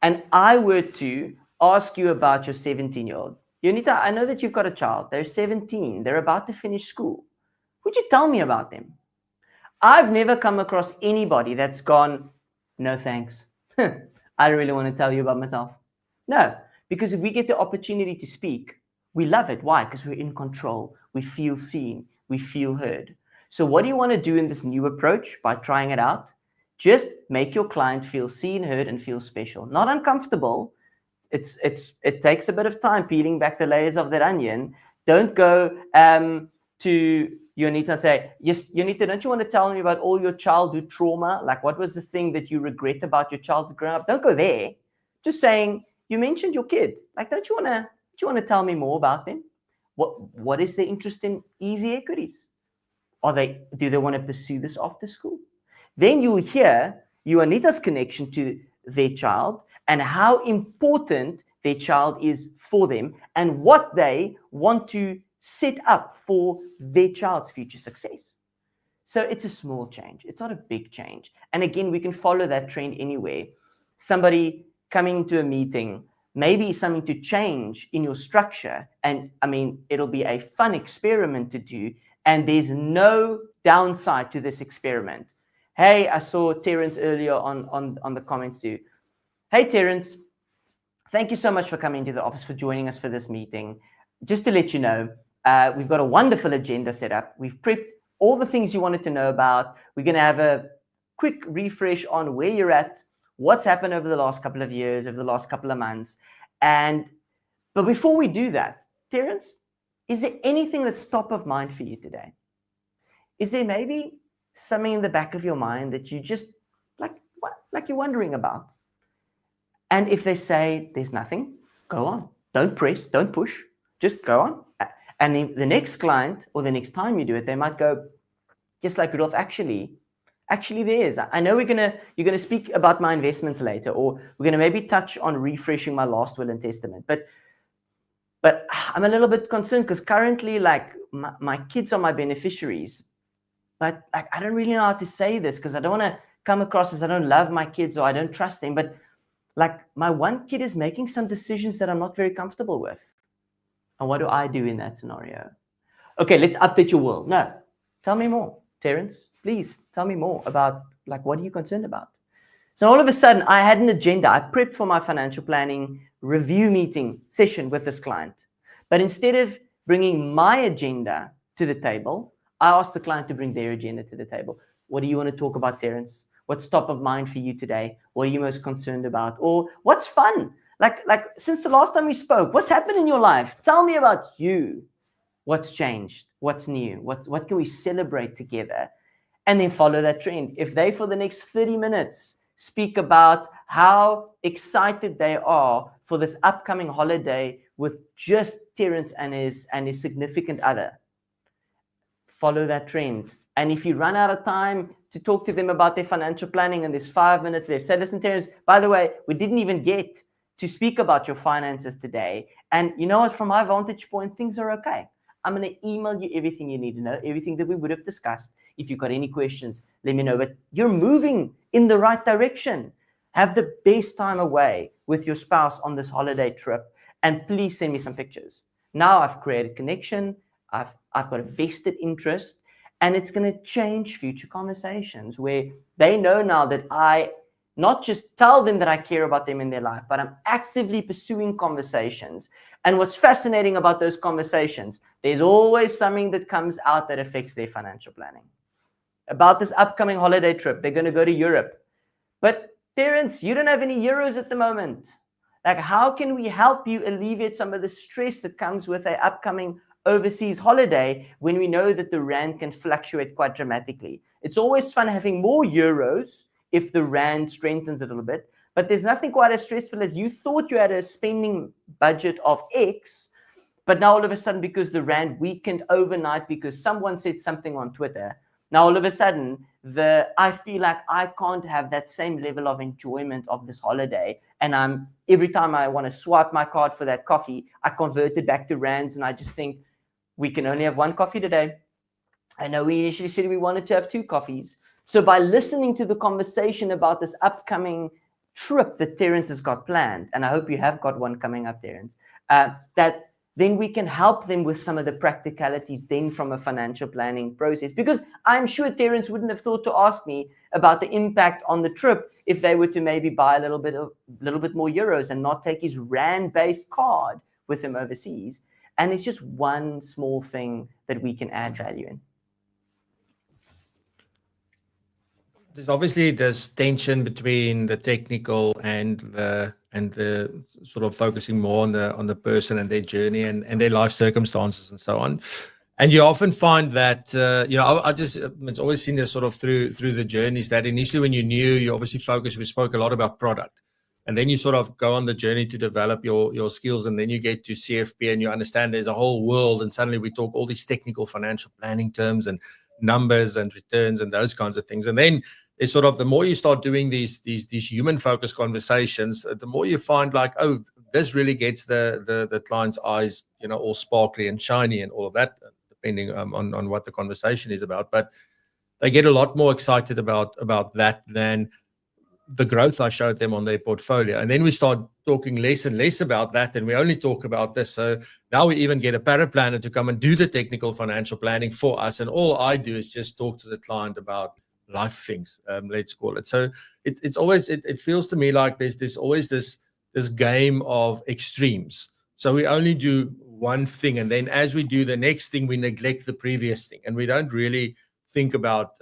and I were to ask you about your 17-year-old, Unita, I know that you've got a child. They're 17. They're about to finish school. Would you tell me about them? I've never come across anybody that's gone, no thanks. I don't really want to tell you about myself. No, because if we get the opportunity to speak, we love it. Why? Because we're in control. We feel seen. We feel heard. So what do you want to do in this new approach by trying it out? Just make your client feel seen, heard, and feel special. Not uncomfortable. It takes a bit of time peeling back the layers of that onion. Don't go to Yonita and say, yes, Yonita, don't you want to tell me about all your childhood trauma? Like, what was the thing that you regret about your childhood growing up? Don't go there. Just saying, you mentioned your kid. Like, don't you want to tell me more about them? What is their interest in easy equities? Do they want to pursue this after school? Then you will hear Juanita's connection to their child and how important their child is for them and what they want to set up for their child's future success. So it's a small change. It's not a big change. And again, we can follow that trend anywhere. Somebody coming to a meeting, maybe something to change in your structure. And I mean, it'll be a fun experiment to do. And there's no downside to this experiment. Hey, I saw Terence earlier on the comments too. Hey, Terence, thank you so much for coming to the office, for joining us for this meeting. Just to let you know, we've got a wonderful agenda set up. We've prepped all the things you wanted to know about. We're going to have a quick refresh on where you're at, what's happened over the last couple of years, over the last couple of months. But before we do that, Terence, is there anything that's top of mind for you today? Is there maybe something in the back of your mind that you just like you're wondering about? And if they say there's nothing, go on. Don't press, don't push, just go on. And then the next client or the next time you do it, they might go, just like Rudolph, actually there is. I know you're gonna speak about my investments later, or we're gonna maybe touch on refreshing my last will and testament. But I'm a little bit concerned because currently, like, my kids are my beneficiaries, but like, I don't really know how to say this because I don't want to come across as I don't love my kids or I don't trust them. But like, my one kid is making some decisions that I'm not very comfortable with. And what do I do in that scenario? Okay, let's update your will. No, tell me more, Terence. Please tell me more about, like, what are you concerned about? So all of a sudden, I had an agenda. I prepped for my financial planning review meeting session with this client. But instead of bringing my agenda to the table, I asked the client to bring their agenda to the table. What do you want to talk about, Terence? What's top of mind for you today? What are you most concerned about? Or what's fun? Like since the last time we spoke, what's happened in your life? Tell me about you. What's changed? What's new? What can we celebrate together? And then follow that trend. If they, for the next 30 minutes, speak about how excited they are for this upcoming holiday with just Terence and his significant other, follow that trend. And if you run out of time to talk to them about their financial planning and there's 5 minutes left, say, listen, Terence, by the way, we didn't even get to speak about your finances today. And you know what, from my vantage point, things are okay. I'm going to email you everything you need to know, everything that we would have discussed. If you've got any questions, let me know. But you're moving in the right direction. Have the best time away with your spouse on this holiday trip. And please send me some pictures. Now I've created connection. I've got a vested interest. And it's going to change future conversations where they know now that I not just tell them that I care about them in their life, but I'm actively pursuing conversations. And what's fascinating about those conversations, there's always something that comes out that affects their financial planning. About this upcoming holiday trip, they're going to go to Europe. But Terence, you don't have any euros at the moment. Like, how can we help you alleviate some of the stress that comes with an upcoming overseas holiday when we know that the rand can fluctuate quite dramatically? It's always fun having more euros if the rand strengthens a little bit, but there's nothing quite as stressful as you thought you had a spending budget of X, but now all of a sudden, because the rand weakened overnight because someone said something on Twitter, now all of a sudden I feel like I can't have that same level of enjoyment of this holiday, and every time I want to swipe my card for that coffee, I convert it back to rands, and I just think we can only have one coffee today. I know we initially said we wanted to have 2 coffees. So by listening to the conversation about this upcoming trip that Terence has got planned, and I hope you have got one coming up, Terence, that then we can help them with some of the practicalities then from a financial planning process. Because I'm sure Terence wouldn't have thought to ask me about the impact on the trip if they were to maybe buy a little bit more euros and not take his rand-based card with him overseas. And it's just one small thing that we can add value in. There's obviously this tension between the technical and the sort of focusing more on the person and their journey and their life circumstances and so on. And you often find that it's always seen this sort of through the journeys that initially when you're new, you obviously focus. We spoke a lot about product, and then you sort of go on the journey to develop your skills, and then you get to CFP and you understand there's a whole world, and suddenly we talk all these technical financial planning terms and numbers and returns and those kinds of things. And then it's sort of the more you start doing these human focused conversations, the more you find like, oh, this really gets the client's eyes, all sparkly and shiny and all of that, depending on what the conversation is about. But they get a lot more excited about that than the growth I showed them on their portfolio. And then we start talking less and less about that, and we only talk about this. So now we even get a paraplanner to come and do the technical financial planning for us, and all I do is just talk to the client about life things, let's call it. So it's always, it feels to me like there's always this game of extremes. So we only do one thing, and then as we do the next thing, we neglect the previous thing, and we don't really think about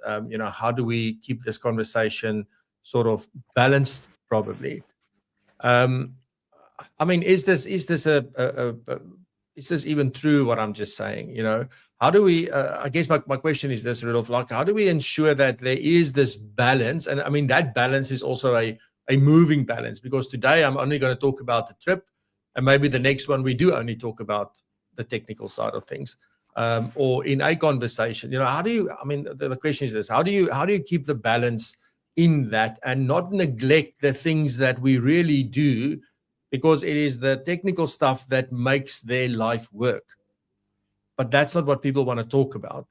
how do we keep this conversation sort of balanced, probably. I mean, is this even true what I'm just saying? How do we, I guess my question is this, Rudolph, like, how do we ensure that there is this balance? And I mean, that balance is also a moving balance, because today I'm only going to talk about the trip, and maybe the next one we do only talk about the technical side of things, or in a conversation, how do you, I mean, the question is this, how do you keep the balance in that and not neglect the things that we really do, because it is the technical stuff that makes their life work. But that's not what people want to talk about.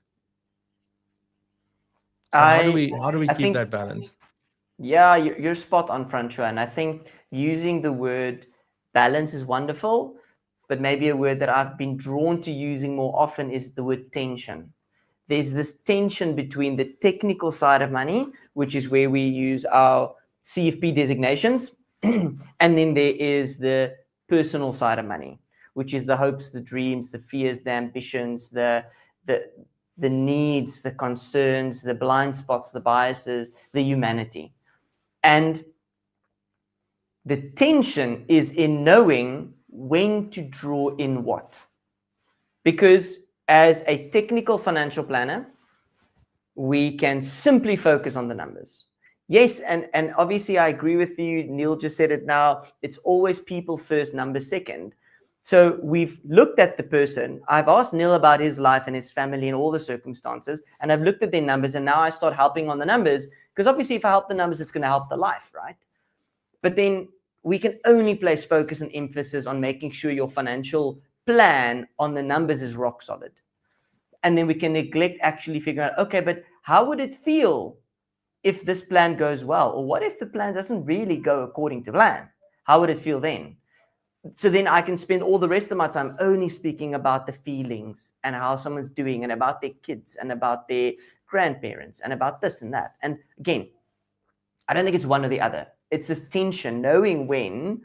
So how do we keep that balance? Yeah, you're spot on, Francois. And I think using the word balance is wonderful, but maybe a word that I've been drawn to using more often is the word tension. There's this tension between the technical side of money, which is where we use our CFP designations, and then there is the personal side of money, which is the hopes, the dreams, the fears, the ambitions, the needs, the concerns, the blind spots, the biases, the humanity. And the tension is in knowing when to draw in what. Because as a technical financial planner, we can simply focus on the numbers. Yes, and obviously I agree with you. Neil just said it now. It's always people first, numbers second. So we've looked at the person. I've asked Neil about his life and his family and all the circumstances, and I've looked at their numbers, and now I start helping on the numbers, because obviously if I help the numbers, it's going to help the life, right? But then we can only place focus and emphasis on making sure your financial plan on the numbers is rock solid. And then we can neglect actually figuring out, okay, but how would it feel if this plan goes well? Or what if the plan doesn't really go according to plan? How would it feel then? So then I can spend all the rest of my time only speaking about the feelings and how someone's doing and about their kids and about their grandparents and about this and that. And again, I don't think it's one or the other. It's this tension, knowing when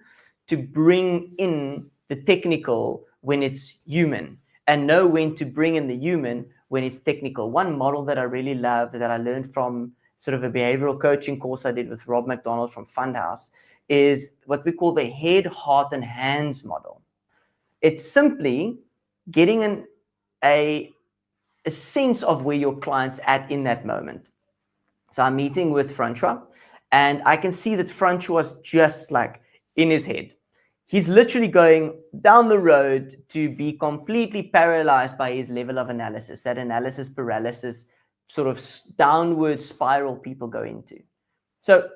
to bring in the technical when it's human, and know when to bring in the human when it's technical. One model that I really love that I learned from sort of a behavioral coaching course I did with Rob McDonald from Fundhouse is what we call the head, heart, and hands model. It's simply getting a sense of where your client's at in that moment. So I'm meeting with Francois, and I can see that Francois is just like in his head. He's literally going down the road to be completely paralyzed by his level of analysis, that analysis paralysis sort of downward spiral people go into. So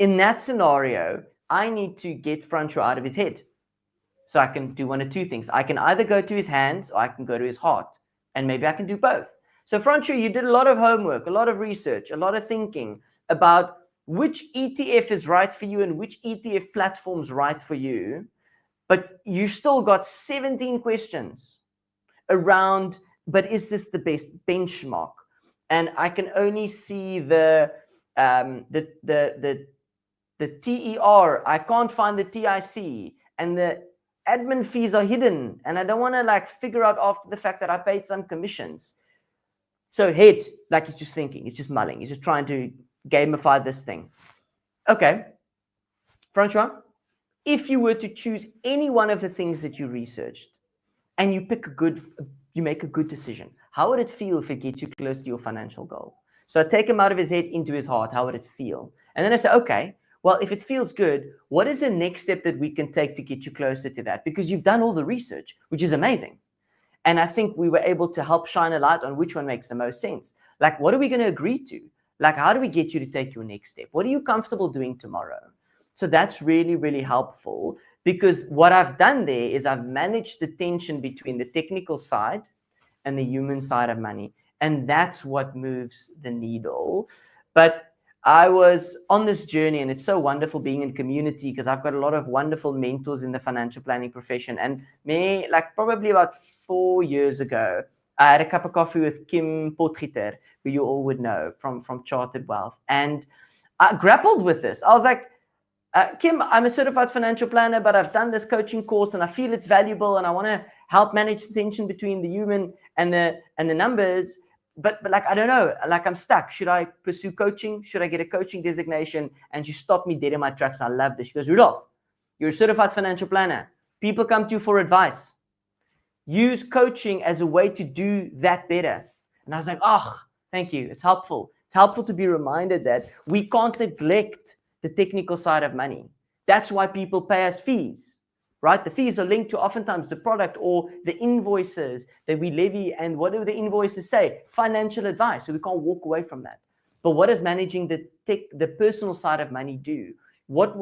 in that scenario, I need to get Francois out of his head. So I can do one of two things. I can either go to his hands or I can go to his heart. And maybe I can do both. So Francois, you did a lot of homework, a lot of research, a lot of thinking about which ETF is right for you and which ETF platform's right for you. But you still got 17 questions around, but is this the best benchmark? And I can only see the TER. I can't find the TIC, and the admin fees are hidden. And I don't want to like figure out after the fact that I paid some commissions. So head, like he's just thinking, he's just mulling, he's just trying to gamify this thing. Okay, Francois, if you were to choose any one of the things that you researched and you make a good decision, how would it feel if it gets you close to your financial goal? So I take him out of his head into his heart. How would it feel? And then I say, okay, well, if it feels good, what is the next step that we can take to get you closer to that? Because you've done all the research, which is amazing. And I think we were able to help shine a light on which one makes the most sense. Like, what are we going to agree to? Like, how do we get you to take your next step? What are you comfortable doing tomorrow? So that's really, really helpful, because what I've done there is I've managed the tension between the technical side and the human side of money. And that's what moves the needle. But I was on this journey, and it's so wonderful being in community because I've got a lot of wonderful mentors in the financial planning profession. And me, like probably about 4 years ago, I had a cup of coffee with Kim Potgieter, who you all would know from Chartered Wealth. And I grappled with this. I was like, Kim, I'm a certified financial planner, but I've done this coaching course and I feel it's valuable and I want to help manage the tension between the human and the numbers. But like, I don't know, like I'm stuck. Should I pursue coaching? Should I get a coaching designation? And she stopped me dead in my tracks. And I love this. She goes, Rudolph, you're a certified financial planner. People come to you for advice. Use coaching as a way to do that better. And I was like, oh, thank you. It's helpful. It's helpful to be reminded that we can't neglect the technical side of money. That's why people pay us fees, right? The fees are linked to oftentimes the product or the invoices that we levy. And what do the invoices say? Financial advice. So we can't walk away from that. But what does managing the personal side of money do? What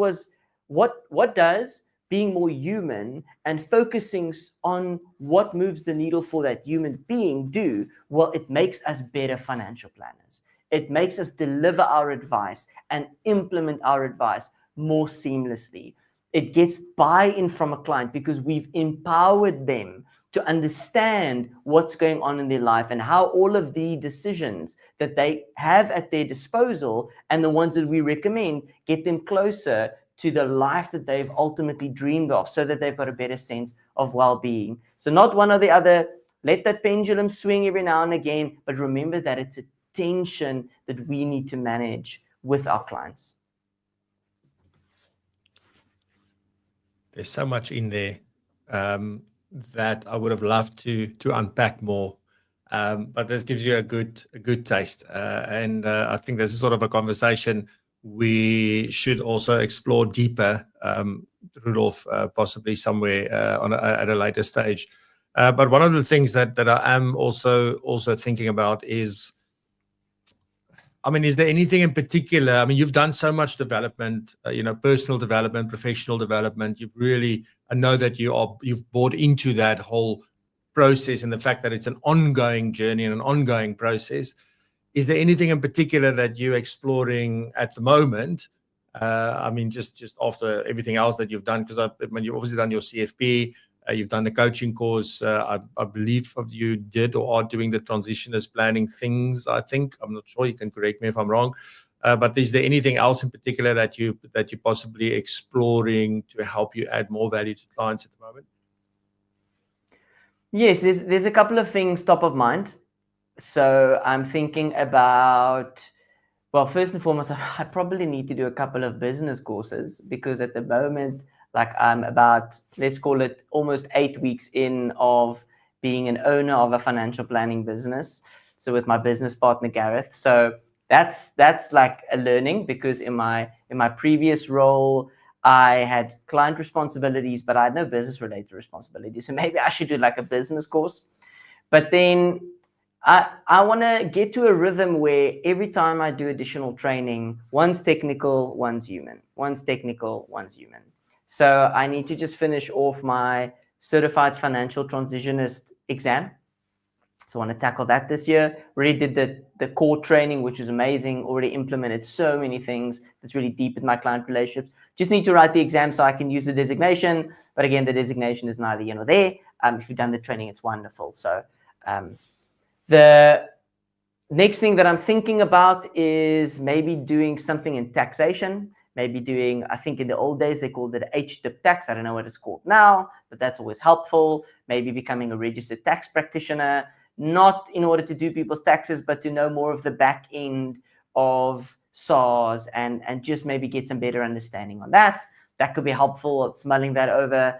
does being more human and focusing on what moves the needle for that human being do? Well, it makes us better financial planners. It makes us deliver our advice and implement our advice more seamlessly. It gets buy-in from a client because we've empowered them to understand what's going on in their life and how all of the decisions that they have at their disposal and the ones that we recommend get them closer to the life that they've ultimately dreamed of, so that they've got a better sense of well-being. So not one or the other. Let that pendulum swing every now and again, but remember that it's a tension that we need to manage with our clients. There's so much in there. that I would have loved to unpack more. But this gives you a good taste, and I think this is sort of a conversation we should also explore deeper, Rudolph, possibly somewhere at a later stage. But one of the things that I am also thinking about is, I mean, is there anything in particular? I mean, you've done so much development, personal development, professional development. I know that you've bought into that whole process and the fact that it's an ongoing journey and an ongoing process. Is there anything in particular that you're exploring at the moment? I mean, just after everything else that you've done, because you've obviously done your CFP, you've done the coaching course. I believe you did or are doing the transitioners planning things. I think, I'm not sure. You can correct me if I'm wrong. But is there anything else in particular that you're possibly exploring to help you add more value to clients at the moment? Yes, there's a couple of things top of mind. So I'm thinking about, well, first and foremost, I probably need to do a couple of business courses, because at the moment, like, I'm about, let's call it almost 8 weeks in of being an owner of a financial planning business. So with my business partner, Gareth. So that's like a learning, because in my previous role, I had client responsibilities, but I had no business related responsibilities. So maybe I should do like a business course. But then I want to get to a rhythm where every time I do additional training, one's technical, one's human. One's technical, one's human. So I need to just finish off my certified financial transitionist exam. So I want to tackle that this year. Already did the core training, which was amazing. Already implemented so many things that's really deepened my client relationships. Just need to write the exam so I can use the designation. But again, the designation is neither here nor there. If you've done the training, it's wonderful. So the next thing that I'm thinking about is maybe doing something in taxation. Maybe doing, I think in the old days, they called it HTIP tax. I don't know what it's called now, but that's always helpful. Maybe becoming a registered tax practitioner, not in order to do people's taxes, but to know more of the back end of SARS and just maybe get some better understanding on that. That could be helpful. It's mulling that over.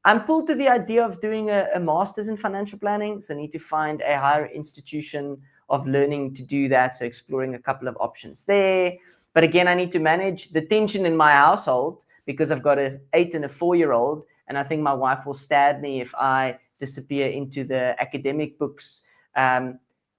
I'm pulled to the idea of doing a master's in financial planning. So I need to find a higher institution of learning to do that. So exploring a couple of options there. But again, I need to manage the tension in my household, because I've got an 8 and a 4-year-old. And I think my wife will stab me if I disappear into the academic books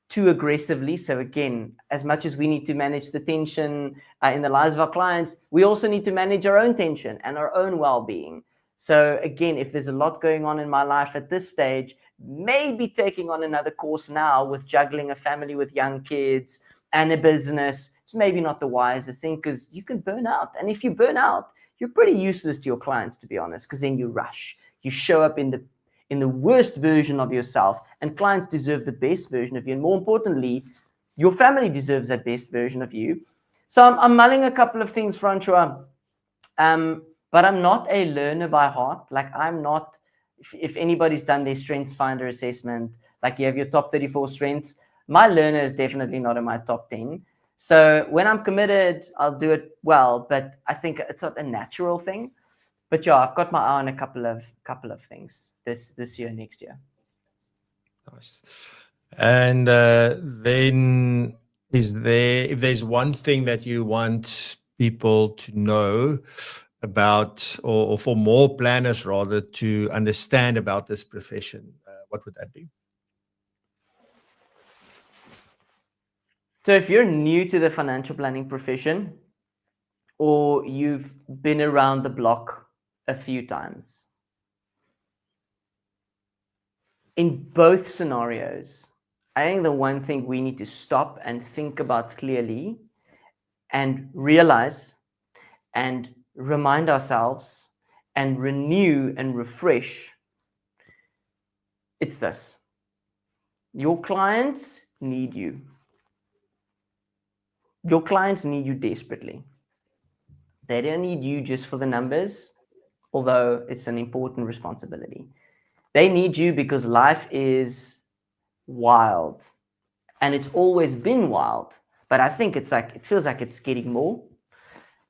too aggressively. So again, as much as we need to manage the tension in the lives of our clients, we also need to manage our own tension and our own well-being. So again, if there's a lot going on in my life at this stage, maybe taking on another course now with juggling a family with young kids and a business, it's maybe not the wisest thing, because you can burn out. And if you burn out, you're pretty useless to your clients, to be honest, because then you rush. You show up in the worst version of yourself, and clients deserve the best version of you. And more importantly, your family deserves that best version of you. So I'm mulling a couple of things, Francois. But I'm not a learner by heart. Like, I'm not, if anybody's done their Strengths Finder assessment, like you have your top 34 strengths, my learner is definitely not in my top 10. So when I'm committed, I'll do it well, but I think it's not a natural thing. But yeah, I've got my eye on a couple of things this year, next year. Nice. And then if there's one thing that you want people to know about, or for more planners rather to understand about this profession, what would that be? So if you're new to the financial planning profession, or you've been around the block a few times, in both scenarios, I think the one thing we need to stop and think about clearly and realize and remind ourselves and renew and refresh, it's this: your clients need you. Your clients need you desperately. They don't need you just for the numbers, although it's an important responsibility. They need you because life is wild, and it's always been wild, but I think it feels like it's getting more,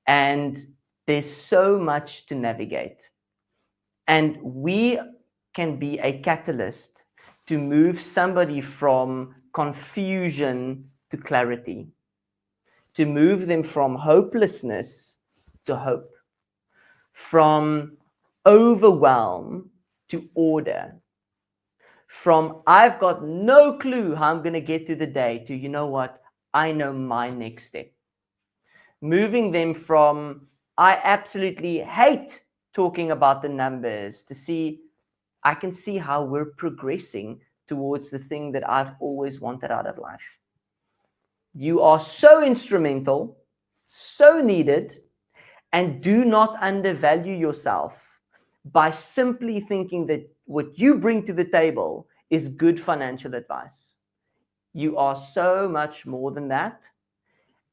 and there's so much to navigate. And we can be a catalyst to move somebody from confusion to clarity, to move them from hopelessness to hope, from overwhelm to order, from I've got no clue how I'm going to get through the day to, you know what, I know my next step. Moving them from I absolutely hate talking about the numbers to see I can see how we're progressing towards the thing that I've always wanted out of life. You are so instrumental, so needed, and do not undervalue yourself by simply thinking that what you bring to the table is good financial advice. You are so much more than that.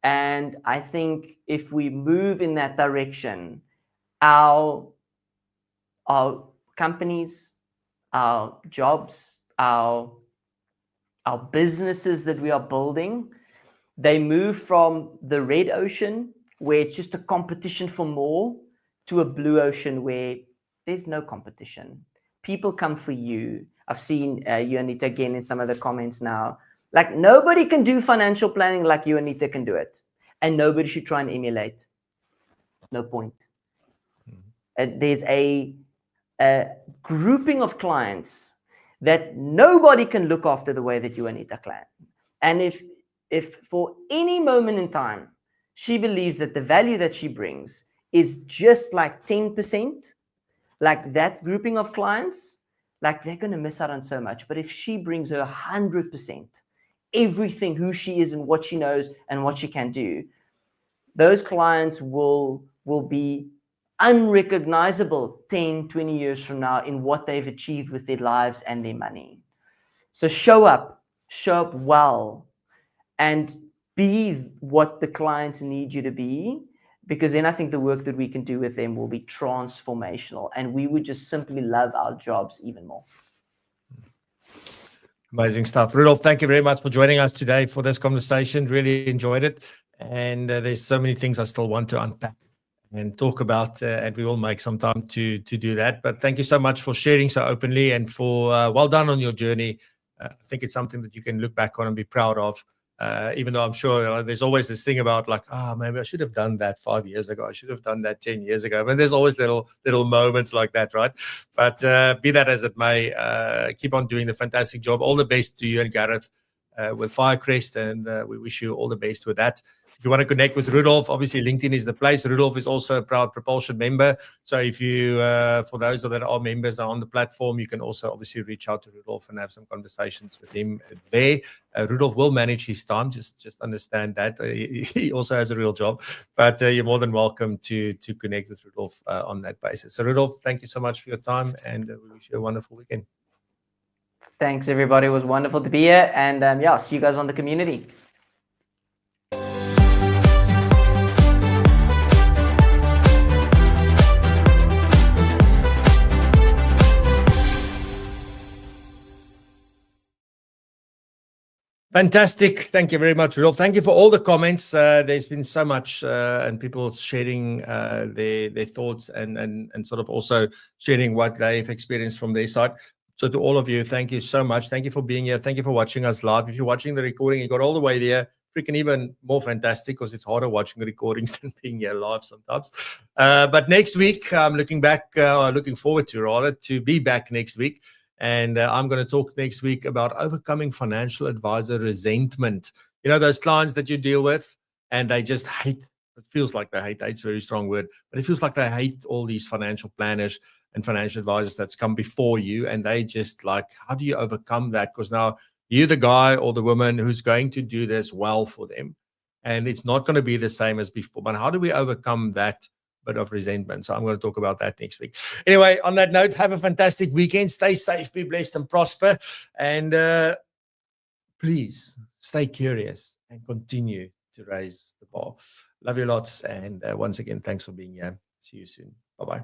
And I think if we move in that direction, our companies, our jobs, our businesses that we are building, they move from the red ocean, where it's just a competition for more, to a blue ocean where there's no competition. People come for you. I've seen you, Anita, again in some of the comments now. Like, nobody can do financial planning like you, Anita, can do it. And nobody should try and emulate. No point. There's a grouping of clients that nobody can look after the way that you, Anita, can. And if for any moment in time she believes that the value that she brings is just like 10%, like that grouping of clients, like they're going to miss out on so much. But if she brings her 100%, everything, who she is and what she knows and what she can do, those clients will be unrecognizable 10, 20 years from now in what they've achieved with their lives and their money. So show up well, and be what the clients need you to be, because then I think the work that we can do with them will be transformational, and we would just simply love our jobs even more. Amazing stuff. Rudolph, thank you very much for joining us today for this conversation. Really enjoyed it. And there's so many things I still want to unpack and talk about, and we will make some time to do that. But thank you so much for sharing so openly, and for well done on your journey. I think it's something that you can look back on and be proud of. Even though I'm sure there's always this thing about like, maybe I should have done that 5 years ago. I should have done that 10 years ago. I mean, there's always little moments like that, right? But be that as it may, keep on doing the fantastic job. All the best to you and Gareth with Firecrest, and we wish you all the best with that. If you want to connect with Rudolph, obviously LinkedIn is the place. Rudolph is also a proud PROpulsion member. So if you, for those that are members on the platform, you can also obviously reach out to Rudolph and have some conversations with him there. Rudolph will manage his time. Just understand that. He also has a real job. But you're more than welcome to connect with Rudolph on that basis. So Rudolph, thank you so much for your time, and we wish you a wonderful weekend. Thanks, everybody. It was wonderful to be here. And yeah, see you guys on the community. Fantastic. Thank you very much, Rudolph. Thank you for all the comments. There's been so much, and people sharing their thoughts and sort of also sharing what they've experienced from their side. So to all of you, thank you so much. Thank you for being here. Thank you for watching us live. If you're watching the recording, you got all the way there, freaking even more fantastic, because it's harder watching the recordings than being here live sometimes. But next week, I'm looking forward to be back next week. And I'm going to talk next week about overcoming financial advisor resentment. You know, those clients that you deal with and they just hate, it feels like they hate, hate's a very strong word, but it feels like they hate all these financial planners and financial advisors that's come before you. And they just like, how do you overcome that? Because now you're the guy or the woman who's going to do this well for them. And it's not going to be the same as before. But how do we overcome that bit of resentment? So I'm going to talk about that next week. Anyway, on that note, have a fantastic weekend. Stay safe, be blessed, and prosper. And please stay curious and continue to raise the bar. Love you lots. And once again, thanks for being here. See you soon. Bye-bye.